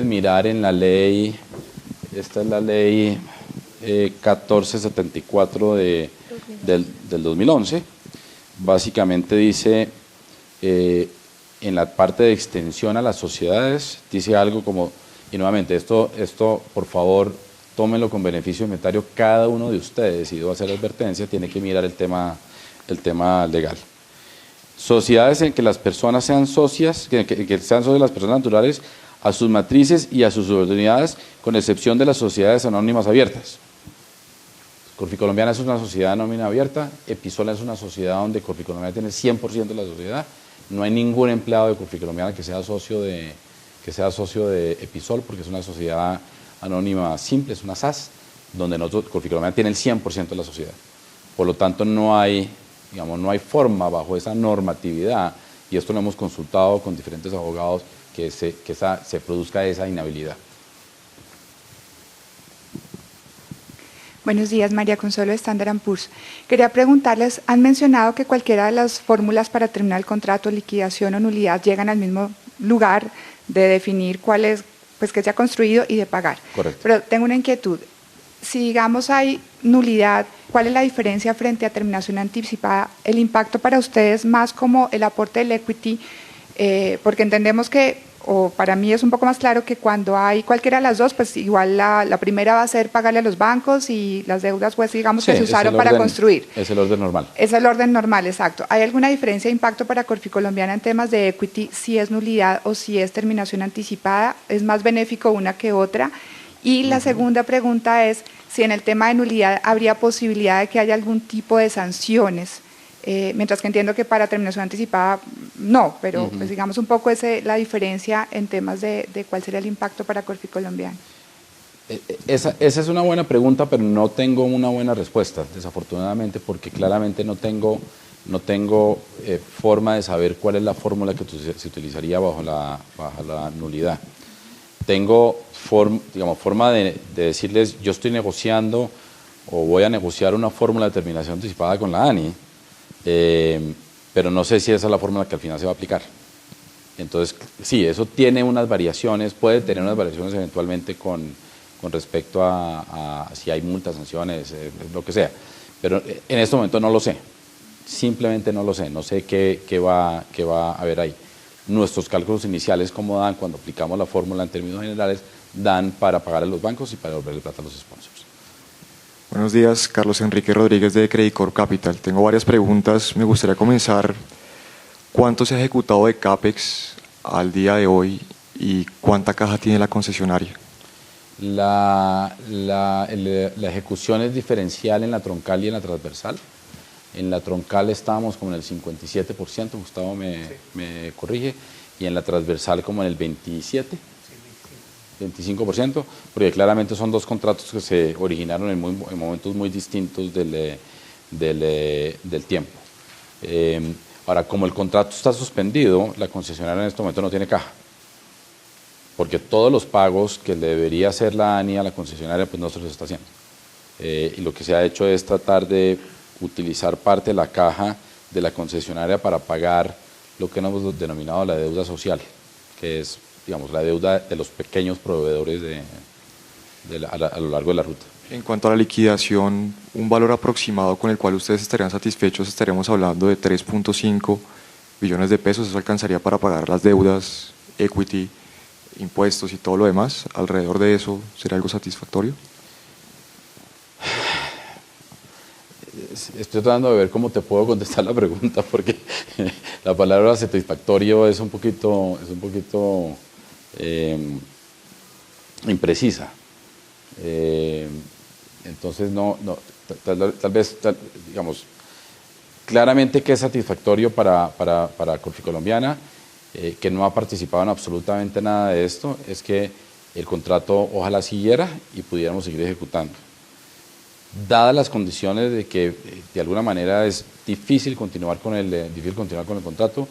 mirar, en la ley, esta es la ley 1474 del 2011, básicamente dice, en la parte de extensión a las sociedades, dice algo como, y nuevamente, esto por favor, tómenlo con beneficio de inventario cada uno de ustedes, y debo hacer advertencia, tiene que mirar el tema legal. Sociedades en que las personas sean socias, que sean socias las personas naturales, a sus matrices y a sus subordinadas, con excepción de las sociedades anónimas abiertas. Corficolombiana es una sociedad anónima abierta, Episola es una sociedad donde Corficolombiana tiene 100% de la sociedad, no hay ningún empleado de Corficolombiana que sea socio de Episol, porque es una sociedad anónima simple, es una SAS, donde Corficolombiana tiene el 100% de la sociedad. Por lo tanto, no hay forma bajo esa normatividad, y esto lo hemos consultado con diferentes abogados, que se produzca esa inhabilidad. Buenos días, María Consuelo de Standard & Poor's. Quería preguntarles, han mencionado que cualquiera de las fórmulas para terminar el contrato, liquidación o nulidad, llegan al mismo lugar de definir cuál es, pues que se ha construido y de pagar. Correcto. Pero tengo una inquietud. Si digamos hay nulidad, ¿cuál es la diferencia frente a terminación anticipada? ¿El impacto para ustedes más como el aporte del equity? Porque entendemos que o para mí es un poco más claro que cuando hay cualquiera de las dos, pues igual la primera va a ser pagarle a los bancos y las deudas, pues digamos que se usaron para construir. Es el orden normal. Es el orden normal, exacto. ¿Hay alguna diferencia de impacto para Corficolombiana en temas de equity, si es nulidad o si es terminación anticipada? ¿Es más benéfico una que otra? Y la segunda pregunta es si en el tema de nulidad habría posibilidad de que haya algún tipo de sanciones, mientras que entiendo que para terminación anticipada no, pero pues digamos un poco la diferencia en temas de cuál sería el impacto para Corficolombiana. Esa es una buena pregunta, pero no tengo una buena respuesta, desafortunadamente, porque claramente no tengo forma de saber cuál es la fórmula que se utilizaría bajo la nulidad. Tengo forma de decirles, yo estoy negociando o voy a negociar una fórmula de terminación anticipada con la ANI, pero no sé si esa es la fórmula que al final se va a aplicar. Entonces, sí, eso tiene unas variaciones, puede tener unas variaciones eventualmente con respecto a si hay multas, sanciones, lo que sea. Pero en este momento no lo sé, simplemente no lo sé, no sé qué va a haber ahí. Nuestros cálculos iniciales, como dan cuando aplicamos la fórmula en términos generales, dan para pagar a los bancos y para devolverle plata a los sponsors. Buenos días, Carlos Enrique Rodríguez de Credit Corp Capital. Tengo varias preguntas. Me gustaría comenzar. ¿Cuánto se ha ejecutado de CAPEX al día de hoy y cuánta caja tiene la concesionaria? La ejecución es diferencial en la troncal y en la transversal. En la troncal estábamos como en el 57%, Gustavo me corrige, y en la transversal como en el 27%. 25%, porque claramente son dos contratos que se originaron en momentos muy distintos del tiempo. Ahora, como el contrato está suspendido, la concesionaria en este momento no tiene caja, porque todos los pagos que le debería hacer la ANI a la concesionaria, pues no se los está haciendo. Y lo que se ha hecho es tratar de utilizar parte de la caja de la concesionaria para pagar lo que hemos denominado la deuda social, que es, digamos, la deuda de los pequeños proveedores a lo largo de la ruta. En cuanto a la liquidación, un valor aproximado con el cual ustedes estarían satisfechos, estaremos hablando de 3.5 billones de pesos. ¿Eso alcanzaría para pagar las deudas, equity, impuestos y todo lo demás? ¿Alrededor de eso sería algo satisfactorio? Estoy tratando de ver cómo te puedo contestar la pregunta, porque la palabra satisfactorio es un poquito imprecisa. Entonces, tal vez, digamos, claramente que es satisfactorio para Corficolombiana, que no ha participado en absolutamente nada de esto, es que el contrato ojalá siguiera y pudiéramos seguir ejecutando. Dadas las condiciones de que de alguna manera es difícil continuar con el contrato,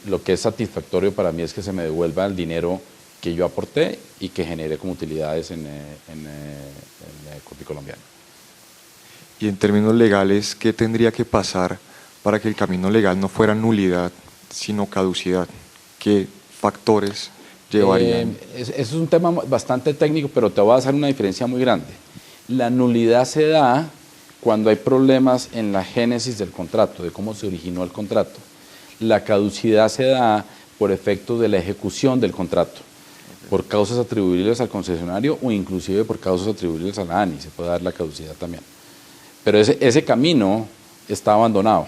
lo que es satisfactorio para mí es que se me devuelva el dinero que yo aporté y que genere como utilidades en Corficolombiana. Y en términos legales, ¿qué tendría que pasar para que el camino legal no fuera nulidad, sino caducidad? ¿Qué factores llevarían? Eso es un tema bastante técnico, pero te voy a hacer una diferencia muy grande. La nulidad se da cuando hay problemas en la génesis del contrato, de cómo se originó el contrato. La caducidad se da por efecto de la ejecución del contrato, por causas atribuibles al concesionario o inclusive por causas atribuibles a la ANI, se puede dar la caducidad también. Pero ese camino está abandonado,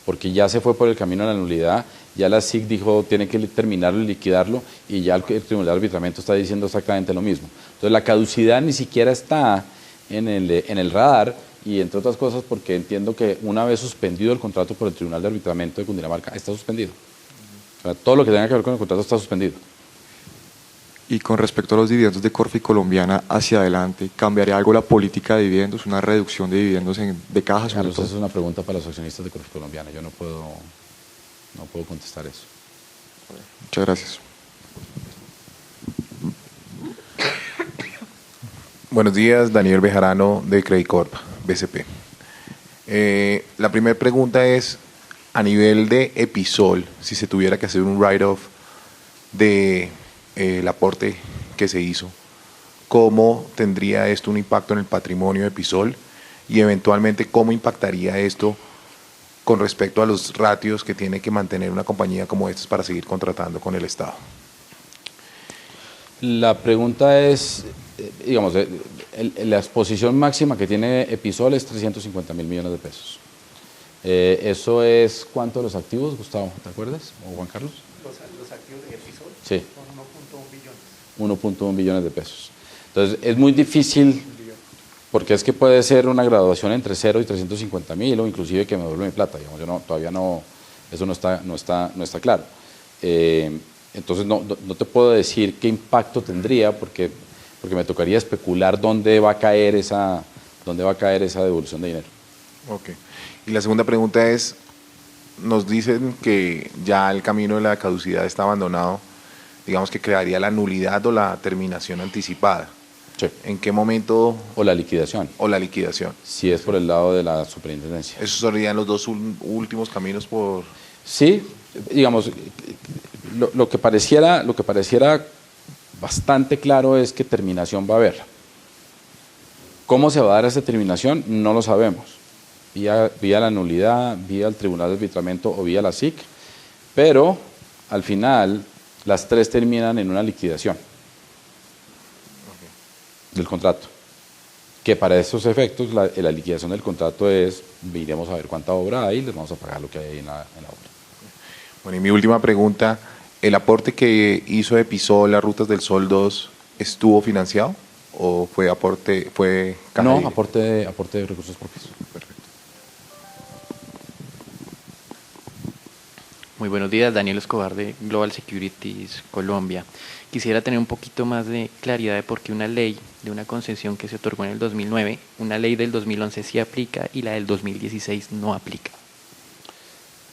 porque ya se fue por el camino de la nulidad, ya la SIC dijo tiene que terminarlo y liquidarlo, y ya el Tribunal de Arbitramiento está diciendo exactamente lo mismo. Entonces la caducidad ni siquiera está en el radar, y entre otras cosas porque entiendo que una vez suspendido el contrato por el Tribunal de Arbitramiento de Cundinamarca, está suspendido. O sea, todo lo que tenga que ver con el contrato está suspendido. Y con respecto a los dividendos de Corficolombiana hacia adelante, ¿cambiaría algo la política de dividendos, una reducción de dividendos de cajas? Carlos, esa es una pregunta para los accionistas de Corficolombiana, yo no puedo contestar eso. Muchas gracias. Buenos días, Daniel Bejarano de Credit Corp, BCP. La primera pregunta es, a nivel de Episol, si se tuviera que hacer un write-off de el aporte que se hizo, ¿cómo tendría esto un impacto en el patrimonio de Episol? Y eventualmente, ¿cómo impactaría esto con respecto a los ratios que tiene que mantener una compañía como esta para seguir contratando con el Estado? La pregunta es, digamos, la exposición máxima que tiene Episol es 350.000 millones de pesos. ¿Eso es cuánto de los activos, Gustavo? ¿Te acuerdas? ¿O Juan Carlos? Los activos de Episol Sí. son 1.1 billones. 1.1 billones de pesos. Entonces, es muy difícil, porque es que puede ser una graduación entre 0 y 350.000, o inclusive que me devuelva mi plata. Digamos, yo no, todavía no, eso no está claro. Entonces, no te puedo decir qué impacto tendría, porque me tocaría especular dónde va a caer esa devolución de dinero. Ok. Y la segunda pregunta es, nos dicen que ya el camino de la caducidad está abandonado, digamos que crearía la nulidad o la terminación anticipada. Sí. ¿En qué momento? O la liquidación, O la liquidación. si es por el lado de la superintendencia. Esos serían los dos últimos caminos por... Sí, digamos, lo que pareciera bastante claro es que terminación va a haber. ¿Cómo se va a dar esa terminación? No lo sabemos. Vía la nulidad, vía el Tribunal de Arbitramiento o vía la SIC, pero al final las tres terminan en una liquidación del contrato. Que para esos efectos la liquidación del contrato es, iremos a ver cuánta obra hay y les vamos a pagar lo que hay en la obra. Bueno, y mi última pregunta, ¿el aporte que hizo Episol a Rutas del Sol 2 estuvo financiado o fue caja No, libre? aporte de recursos propios. Perfecto. Muy buenos días, Daniel Escobar de Global Securities Colombia. Quisiera tener un poquito más de claridad de por qué una ley de una concesión que se otorgó en el 2009, una ley del 2011 sí aplica y la del 2016 no aplica.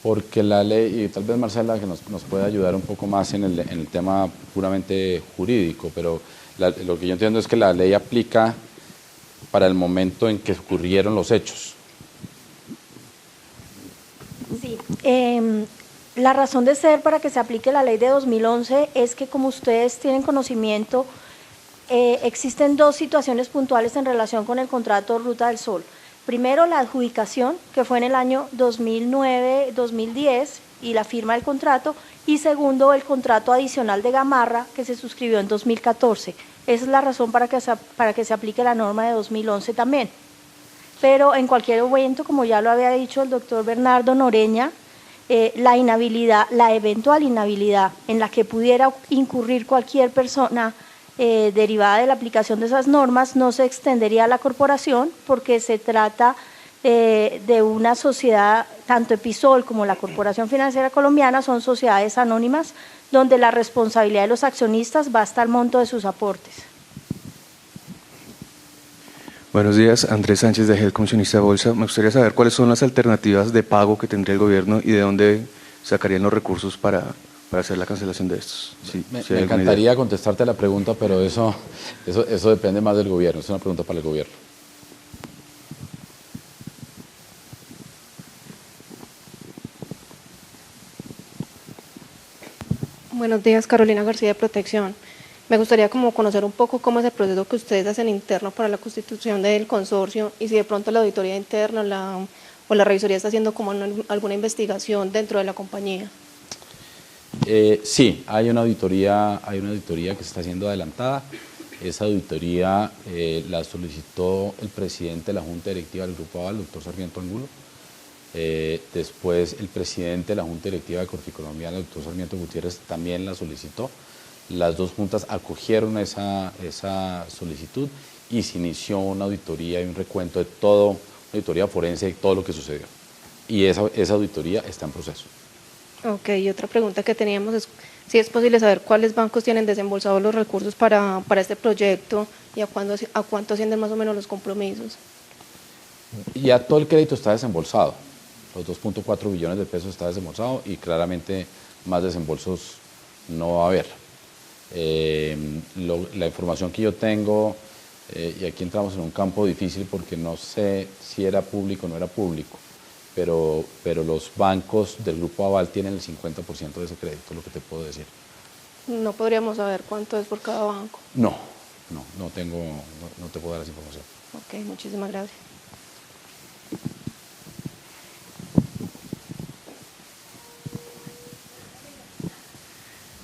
Porque la ley, y tal vez Marcela que nos puede ayudar un poco más en el tema puramente jurídico, pero lo que yo entiendo es que la ley aplica para el momento en que ocurrieron los hechos. Sí, la razón de ser para que se aplique la ley de 2011 es que, como ustedes tienen conocimiento, existen dos situaciones puntuales en relación con el contrato Ruta del Sol. Primero, la adjudicación, que fue en el año 2009-2010, y la firma del contrato, y segundo, el contrato adicional de Gamarra, que se suscribió en 2014. Esa es la razón para que se aplique la norma de 2011 también. Pero en cualquier evento, como ya lo había dicho el doctor Bernardo Noreña, la eventual inhabilidad en la que pudiera incurrir cualquier persona derivada de la aplicación de esas normas no se extendería a la corporación, porque se trata de una sociedad, tanto Episol como la Corporación Financiera Colombiana son sociedades anónimas donde la responsabilidad de los accionistas va hasta el monto de sus aportes. Buenos días, Andrés Sánchez de GEL, comisionista de Bolsa. Me gustaría saber cuáles son las alternativas de pago que tendría el gobierno y de dónde sacarían los recursos para hacer la cancelación de estos. Sí, Me si hay alguna encantaría contestarte la pregunta, pero eso depende más del gobierno, es una pregunta para el gobierno. Buenos días, Carolina García de Protección. Me gustaría conocer un poco cómo es el proceso que ustedes hacen interno para la constitución del consorcio y si de pronto la auditoría interna o la revisoría está haciendo alguna investigación dentro de la compañía. Sí, hay una auditoría que se está haciendo adelantada. Esa auditoría la solicitó el presidente de la Junta Directiva del Grupo Aval, el doctor Sarmiento Angulo. Después el presidente de la Junta Directiva de Corficolombiana, el doctor Sarmiento Gutiérrez, también la solicitó. Las dos juntas acogieron esa solicitud y se inició una auditoría y un recuento de todo, una auditoría forense de todo lo que sucedió. Y esa auditoría está en proceso. Ok, y otra pregunta que teníamos es si es posible saber cuáles bancos tienen desembolsados los recursos para este proyecto y a cuánto ascienden más o menos los compromisos. Ya todo el crédito está desembolsado, los 2.4 billones de pesos está desembolsado y claramente más desembolsos no va a haber. La información que yo tengo, y aquí entramos en un campo difícil porque no sé si era público o no era público, pero los bancos del Grupo Aval tienen el 50% de ese crédito, lo que te puedo decir. No podríamos saber cuánto es por cada banco. No te puedo dar esa información. Ok, muchísimas gracias.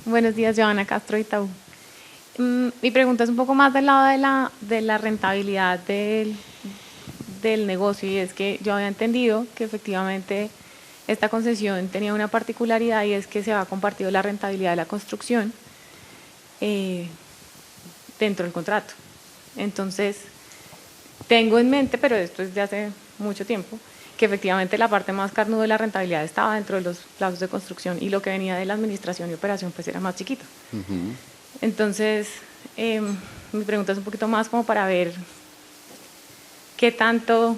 Buenos días, Joana Castro, Itaú. Mi pregunta es un poco más del lado de la rentabilidad del negocio, y es que yo había entendido que efectivamente esta concesión tenía una particularidad, y es que se había compartido la rentabilidad de la construcción dentro del contrato. Entonces, tengo en mente, pero esto es de hace mucho tiempo, que efectivamente la parte más carnuda de la rentabilidad estaba dentro de los plazos de construcción, y lo que venía de la administración y operación pues era más chiquito. Entonces, mi pregunta es un poquito más como para ver qué tanto,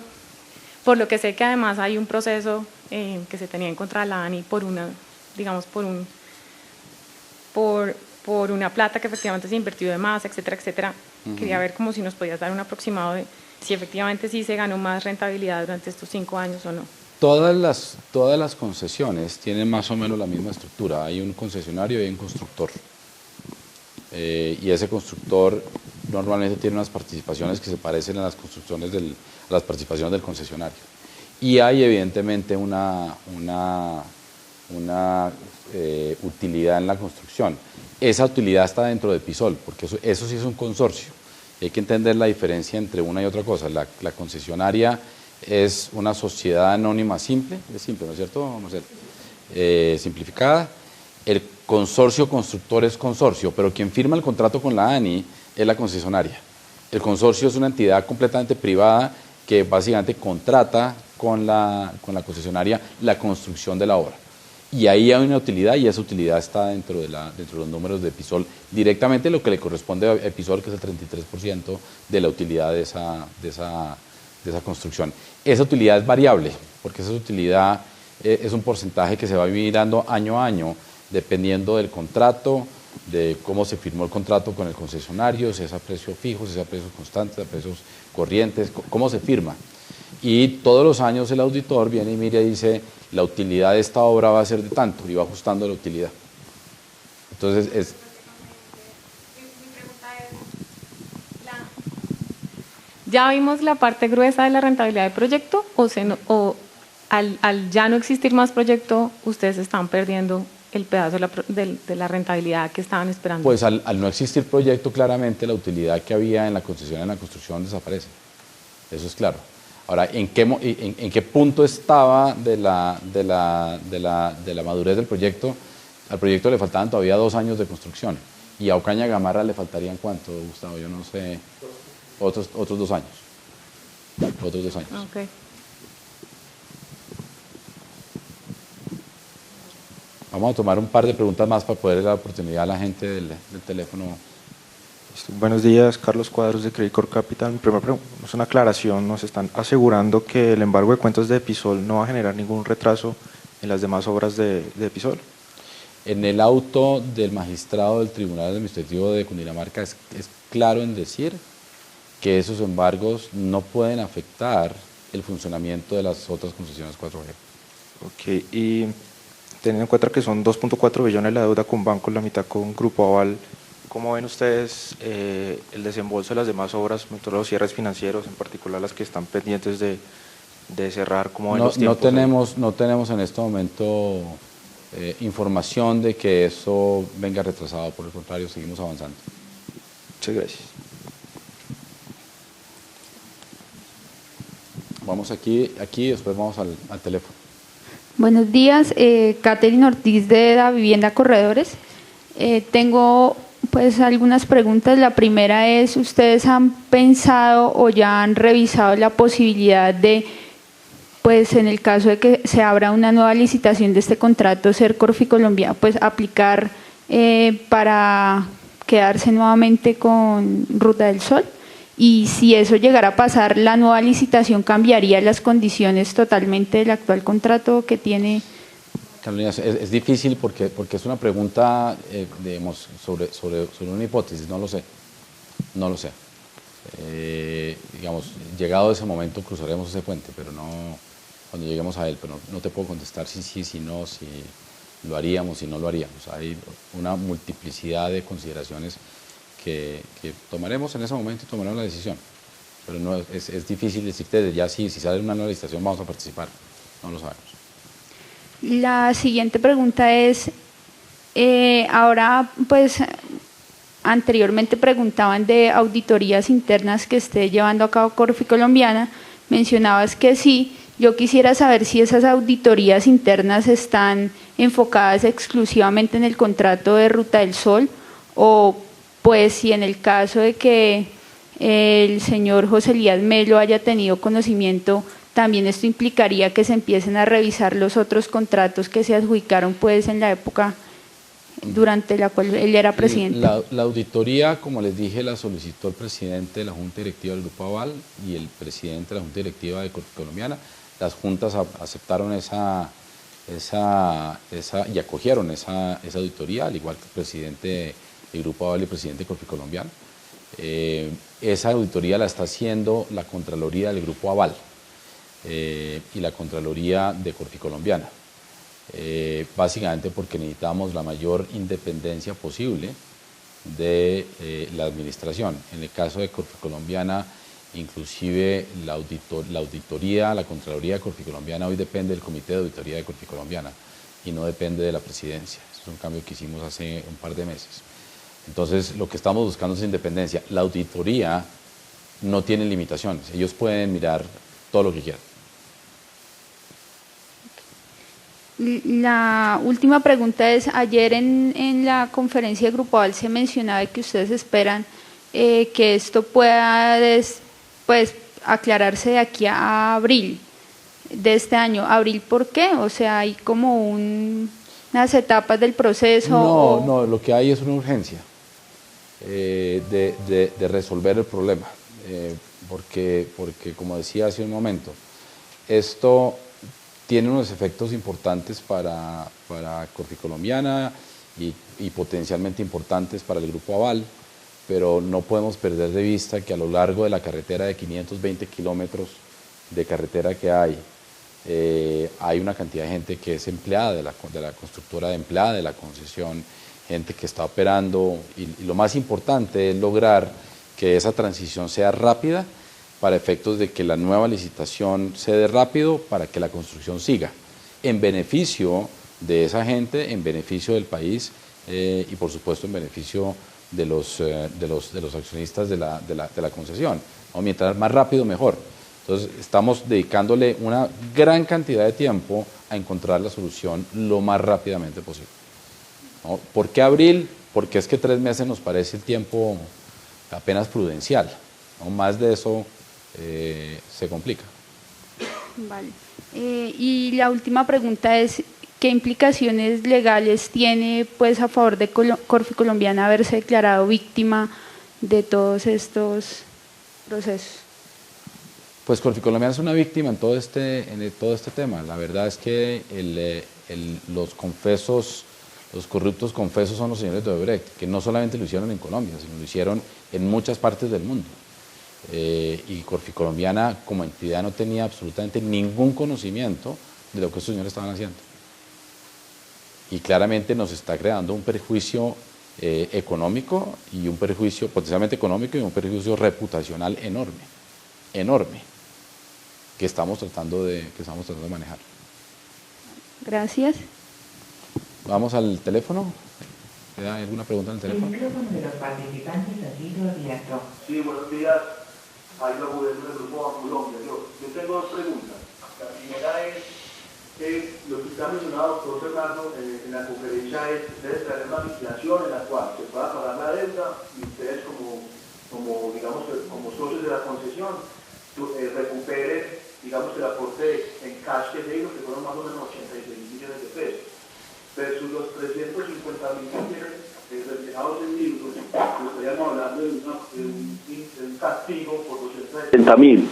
por lo que sé que además hay un proceso que se tenía en contra de la ANI por una, digamos, por una plata que efectivamente se invirtió de más, etcétera, etcétera. Quería ver como si nos podías dar un aproximado de si efectivamente sí se ganó más rentabilidad durante estos 5 años o no. Todas las concesiones tienen más o menos la misma estructura. Hay un concesionario y hay un constructor. Y ese constructor normalmente tiene unas participaciones que se parecen a las participaciones del concesionario. Y hay evidentemente una utilidad en la construcción. Esa utilidad está dentro de Episol, porque eso sí es un consorcio. Hay que entender la diferencia entre una y otra cosa. La concesionaria es una sociedad anónima simple, es simple, ¿no es cierto? Vamos a ser simplificada. El consorcio constructor es consorcio, pero quien firma el contrato con la ANI es la concesionaria. El consorcio es una entidad completamente privada que básicamente contrata con la concesionaria la construcción de la obra. Y ahí hay una utilidad, y esa utilidad está dentro de los números de Episol, directamente lo que le corresponde a Episol, que es el 33% de la utilidad de esa construcción. Esa utilidad es variable, porque esa utilidad es un porcentaje que se va mirando año a año, dependiendo del contrato, de cómo se firmó el contrato con el concesionario, si es a precios fijos, si es a precios constantes, a precios corrientes, cómo se firma. Y todos los años el auditor viene y mira y dice, la utilidad de esta obra va a ser de tanto, y va ajustando la utilidad. Entonces, Mi pregunta es, ¿ya vimos la parte gruesa de la rentabilidad del proyecto, o al ya no existir más proyecto, ustedes están perdiendo el pedazo de la rentabilidad que estaban esperando? pues al no existir proyecto, claramente la utilidad que había en la concesión y en la construcción desaparece. Eso es claro. Ahora, ¿en qué punto estaba de la madurez del proyecto? Al proyecto le faltaban todavía 2 años de construcción, y a Ocaña Gamarra le faltarían ¿cuánto, Gustavo? Yo no sé, otros 2 años. Otros 2 años. Okay. Vamos a tomar un par de preguntas más para poder dar la oportunidad a la gente del teléfono. Buenos días, Carlos Cuadros de Credit Corp Capital. Mi primera pregunta es una aclaración. Nos están asegurando que el embargo de cuentas de Episol no va a generar ningún retraso en las demás obras de Episol. En el auto del magistrado del Tribunal Administrativo de Cundinamarca es claro en decir que esos embargos no pueden afectar el funcionamiento de las otras concesiones 4G. Ok, y teniendo en cuenta que son 2.4 billones la deuda con bancos, la mitad con Grupo Aval, ¿cómo ven ustedes el desembolso de las demás obras, todos los cierres financieros, en particular las que están pendientes de cerrar? ¿Cómo ven los tiempos? No tenemos en este momento información de que eso venga retrasado, por el contrario, seguimos avanzando. Muchas gracias. Vamos aquí después vamos al teléfono. Buenos días, Catherine Ortiz de Da Vivienda Corredores. Tengo pues algunas preguntas. La primera es, ¿ustedes han pensado o ya han revisado la posibilidad de, pues en el caso de que se abra una nueva licitación de este contrato Sercorfi Colombia, pues aplicar para quedarse nuevamente con Ruta del Sol? Y si eso llegara a pasar, ¿la nueva licitación cambiaría las condiciones totalmente del actual contrato que tiene? Carolina, es difícil porque es una pregunta digamos, sobre una hipótesis, no lo sé. Digamos, llegado ese momento cruzaremos ese puente, pero no cuando lleguemos a él, pero no te puedo contestar si sí, si no, si lo haríamos, si no lo haríamos. Hay una multiplicidad de consideraciones que tomaremos en ese momento y tomaremos la decisión. Pero no, es difícil decirte ya si sale una nueva licitación vamos a participar, no lo sabemos. La siguiente pregunta es, ahora pues anteriormente preguntaban de auditorías internas que esté llevando a cabo Corficolombiana, mencionabas que sí. Yo quisiera saber si esas auditorías internas están enfocadas exclusivamente en el contrato de Ruta del Sol o pues si en el caso de que el señor José Elías Melo haya tenido conocimiento, también esto implicaría que se empiecen a revisar los otros contratos que se adjudicaron pues en la época durante la cual él era presidente. La auditoría, como les dije, la solicitó el presidente de la Junta Directiva del Grupo Aval y el presidente de la Junta Directiva de Corficolombiana. Las juntas aceptaron y acogieron esa auditoría, al igual que el presidente del Grupo Aval y el presidente de Corficolombiana. Esa auditoría la está haciendo la Contraloría del Grupo Aval y la Contraloría de Corficolombiana. Básicamente porque necesitamos la mayor independencia posible de la administración. En el caso de Corficolombiana, inclusive la auditoría, la Contraloría de Corficolombiana hoy depende del Comité de Auditoría de Corficolombiana y no depende de la presidencia. Eso es un cambio que hicimos hace un par de meses. Entonces, lo que estamos buscando es independencia. La auditoría no tiene limitaciones. Ellos pueden mirar todo lo que quieran. La última pregunta es, ayer en la conferencia de Grupo Aval se mencionaba que ustedes esperan que esto pueda pues, aclararse de aquí a abril de este año. ¿Abril por qué? O sea, hay como unas etapas del proceso. No, lo que hay es una urgencia de resolver el problema, porque como decía hace un momento, esto tiene unos efectos importantes para Corficolombiana y potencialmente importantes para el Grupo Aval, pero no podemos perder de vista que a lo largo de la carretera de 520 kilómetros de carretera que hay una cantidad de gente que es empleada de la constructora, empleada de la concesión, gente que está operando y lo más importante es lograr que esa transición sea rápida para efectos de que la nueva licitación se dé rápido para que la construcción siga, en beneficio de esa gente, en beneficio del país y por supuesto en beneficio de los accionistas de la concesión. ¿No? Mientras más rápido mejor. Entonces estamos dedicándole una gran cantidad de tiempo a encontrar la solución lo más rápidamente posible. ¿No? ¿Por qué abril? Porque es que 3 meses nos parece el tiempo apenas prudencial, ¿no? Más de eso se complica. Vale. Y la última pregunta es, ¿qué implicaciones legales tiene pues a favor de Corficolombiana haberse declarado víctima de todos estos procesos? Pues Corficolombiana es una víctima en todo este tema. La verdad es que los corruptos confesos son los señores de Odebrecht, que no solamente lo hicieron en Colombia, sino lo hicieron en muchas partes del mundo. Y Corficolombiana como entidad no tenía absolutamente ningún conocimiento de lo que estos señores estaban haciendo. Y claramente nos está creando un perjuicio económico y un perjuicio potencialmente económico y un perjuicio reputacional enorme, que estamos tratando de manejar. Gracias. Vamos al teléfono. ¿Hay alguna pregunta en el teléfono? El micrófono de los participantes ha sido abierto. Sí, buenos días. Ahí lo gobierno del Grupo Colombia. Yo tengo 2 preguntas. La primera es lo que usted ha mencionado, doctor Fernando, en la conferencia es que ustedes traerán una liquidación en la cual se pueda pagar la deuda y ustedes como socios de la concesión recuperen, digamos, el aporte en cash que se hizo, que fueron más o menos 86 millones de pesos, versus los 350.000 millones reflejados en libros, estaríamos hablando de un castigo por 270.000,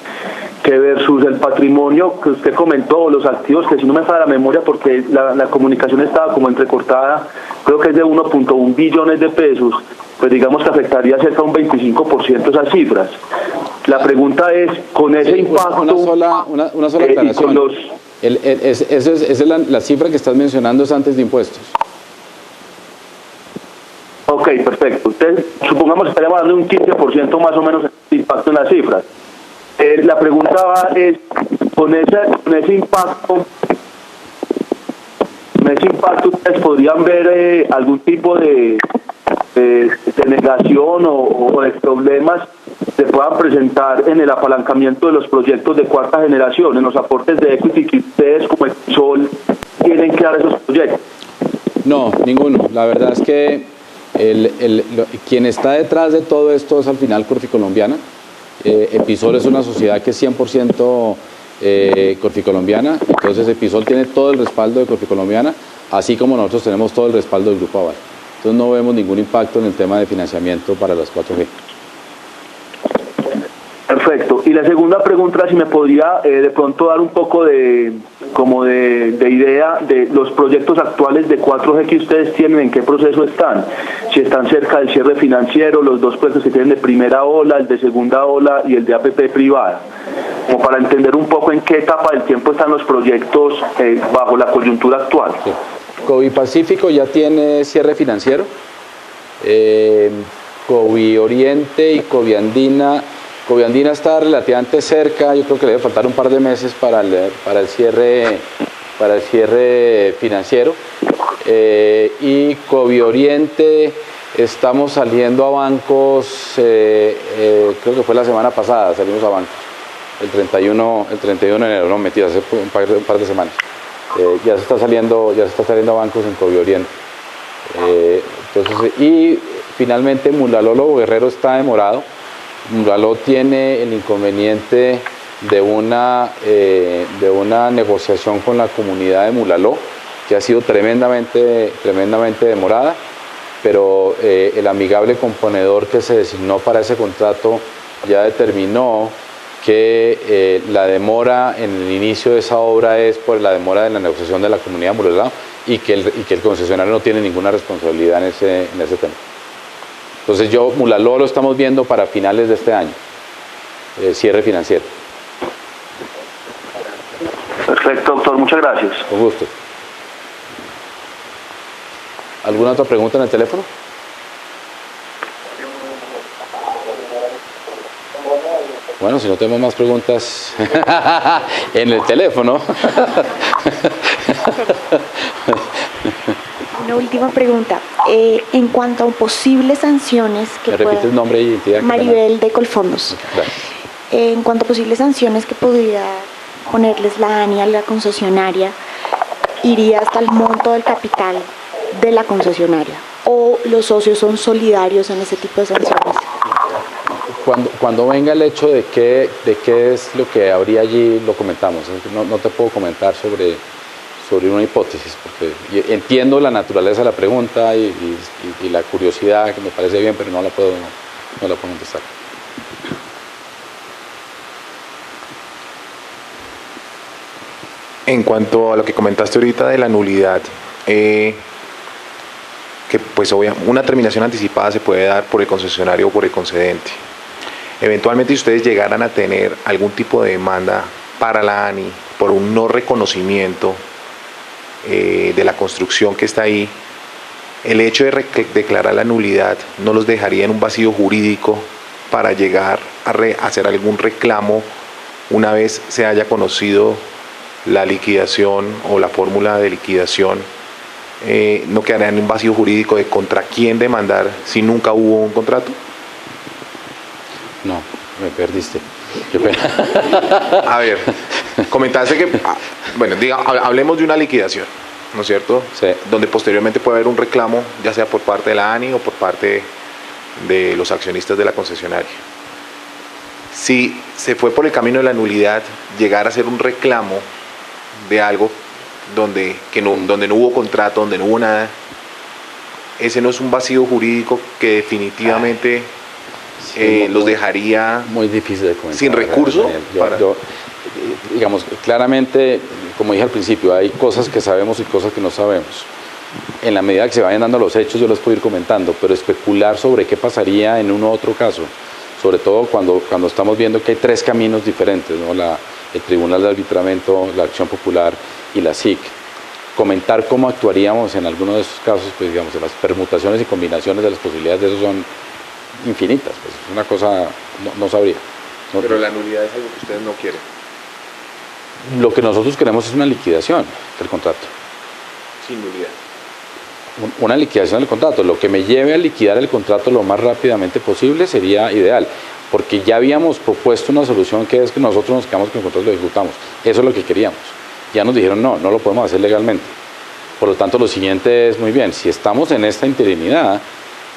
que versus el patrimonio que usted comentó, los activos, que si no me falla la memoria, porque la comunicación estaba como entrecortada, creo que es de 1.1 billones de pesos, pues digamos que afectaría cerca de un 25% esas cifras. La pregunta es, con ese impacto... Una sola aclaración. Esa es la cifra que estás mencionando, es antes de impuestos. Ok, perfecto. Usted, supongamos que estaríamos hablando de un 15% más o menos de impacto en las cifras. La pregunta es, con ese impacto, ustedes podrían ver algún tipo de negación o de problemas se puedan presentar en el apalancamiento de los proyectos de cuarta generación, en los aportes de equity que ustedes como Episol tienen que dar a esos proyectos? No, ninguno. La verdad es que quien está detrás de todo esto es al final Corficolombiana. Episol es una sociedad que es 100% Corficolombiana, entonces Episol tiene todo el respaldo de Corficolombiana, así como nosotros tenemos todo el respaldo del Grupo Aval. Entonces no vemos ningún impacto en el tema de financiamiento para las 4G. Perfecto. Y la segunda pregunta, si me podría de pronto dar un poco de idea de los proyectos actuales de 4G que ustedes tienen, en qué proceso están, si están cerca del cierre financiero, los dos proyectos que tienen de primera ola, el de segunda ola y el de APP privada, como para entender un poco en qué etapa del tiempo están los proyectos bajo la coyuntura actual. Sí. COVID Pacífico ya tiene cierre financiero, COVID Oriente y COVID Andina está relativamente cerca, yo creo que le debe faltar un par de meses para el cierre financiero, y COVID Oriente estamos saliendo a bancos, creo que fue la semana pasada, salimos a bancos, el 31 de enero, no metido, hace un par de semanas. Ya se está saliendo a bancos en COVID Oriente. Entonces, y finalmente Mulaló Guerrero está demorado. Mulaló tiene el inconveniente de una negociación con la comunidad de Mulaló que ha sido tremendamente demorada, pero el amigable componedor que se designó para ese contrato ya determinó que la demora en el inicio de esa obra es por la demora de la negociación de la comunidad de Mulaló y que el concesionario no tiene ninguna responsabilidad en ese tema. Entonces Mulaló lo estamos viendo para finales de este año, cierre financiero. Perfecto, doctor, muchas gracias. Con gusto. ¿Alguna otra pregunta en el teléfono? Bueno, si no tenemos más preguntas en el teléfono. Una última pregunta. En cuanto a posibles sanciones que ¿Me repites nombre y identidad? Maribel de Colfondos. Gracias. En cuanto a posibles sanciones que podría ponerles la ANI a la concesionaria, ¿iría hasta el monto del capital de la concesionaria? ¿O los socios son solidarios en ese tipo de sanciones? Cuando venga el hecho de qué es lo que habría allí, lo comentamos. No te puedo comentar sobre una hipótesis, porque entiendo la naturaleza de la pregunta y la curiosidad, que me parece bien, pero no la puedo contestar. En cuanto a lo que comentaste ahorita de la nulidad, que pues una terminación anticipada se puede dar por el concesionario o por el concedente. Eventualmente, si ustedes llegaran a tener algún tipo de demanda para la ANI por un no reconocimiento de la construcción que está ahí, el hecho de declarar la nulidad no los dejaría en un vacío jurídico para llegar a hacer algún reclamo una vez se haya conocido la liquidación o la fórmula de liquidación. No quedaría en un vacío jurídico de contra quién demandar si nunca hubo un contrato. No, me perdiste. Qué pena. A ver, comentaste que, bueno, hablemos de una liquidación, ¿no es cierto? Sí. Donde posteriormente puede haber un reclamo, ya sea por parte de la ANI o por parte de los accionistas de la concesionaria. Si se fue por el camino de la nulidad, llegar a hacer un reclamo de algo donde no hubo contrato, donde no hubo nada, ese no es un vacío jurídico que definitivamente los dejaría muy difícil de comentar, sin recurso. Digamos, claramente, como dije al principio, hay cosas que sabemos y cosas que no sabemos. En la medida que se vayan dando los hechos, yo los puedo ir comentando, pero especular sobre qué pasaría en uno u otro caso, sobre todo cuando estamos viendo que hay tres caminos diferentes, ¿no? El Tribunal de Arbitramiento, la Acción Popular y la SIC. Comentar cómo actuaríamos en alguno de esos casos, pues digamos, las permutaciones y combinaciones de las posibilidades de eso son infinitas, pues es una cosa, no sabría. Pero la nulidad es algo que ustedes no quieren. Lo que nosotros queremos es una liquidación del contrato. Sin nulidad. una liquidación del contrato. Lo que me lleve a liquidar el contrato lo más rápidamente posible sería ideal, porque ya habíamos propuesto una solución que es que nosotros nos quedamos con el contrato y lo ejecutamos. Eso es lo que queríamos. Ya nos dijeron no lo podemos hacer legalmente. Por lo tanto, lo siguiente es, muy bien, si estamos en esta interinidad,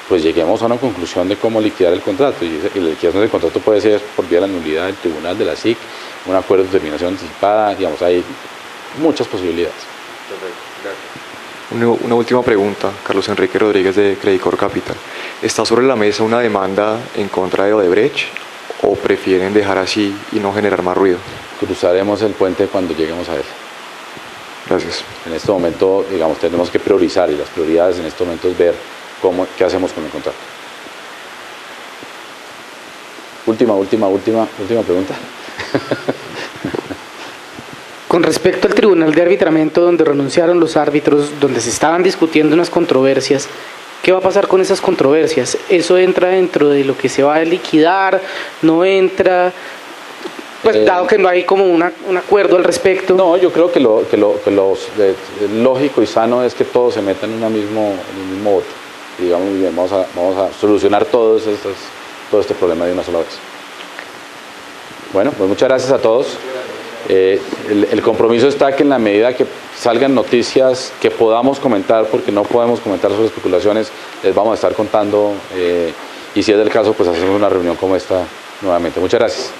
pues lleguemos a una conclusión de cómo liquidar el contrato. Y la liquidación del contrato puede ser por vía de la nulidad del tribunal, de la SIC, un acuerdo de terminación anticipada, digamos, hay muchas posibilidades. Una última pregunta, Carlos Enrique Rodríguez de Credit Corp Capital. ¿Está sobre la mesa una demanda en contra de Odebrecht o prefieren dejar así y no generar más ruido? Cruzaremos el puente cuando lleguemos a él. Gracias. En este momento, digamos, tenemos que priorizar, y las prioridades en este momento es ver qué hacemos con el contrato. Última pregunta. Con respecto al Tribunal de Arbitramiento, donde renunciaron los árbitros, donde se estaban discutiendo unas controversias, ¿qué va a pasar con esas controversias? ¿Eso entra dentro de lo que se va a liquidar? ¿No entra? Pues dado que no hay como un acuerdo al respecto. No, yo creo que lo lógico y sano es que todos se metan en un mismo bote. Y digamos, muy bien, vamos a solucionar todo este problema de una sola vez. Bueno, pues muchas gracias a todos. El compromiso está que en la medida que salgan noticias que podamos comentar, porque no podemos comentar sobre especulaciones, les vamos a estar contando, y si es del caso, pues hacemos una reunión como esta nuevamente. Muchas gracias.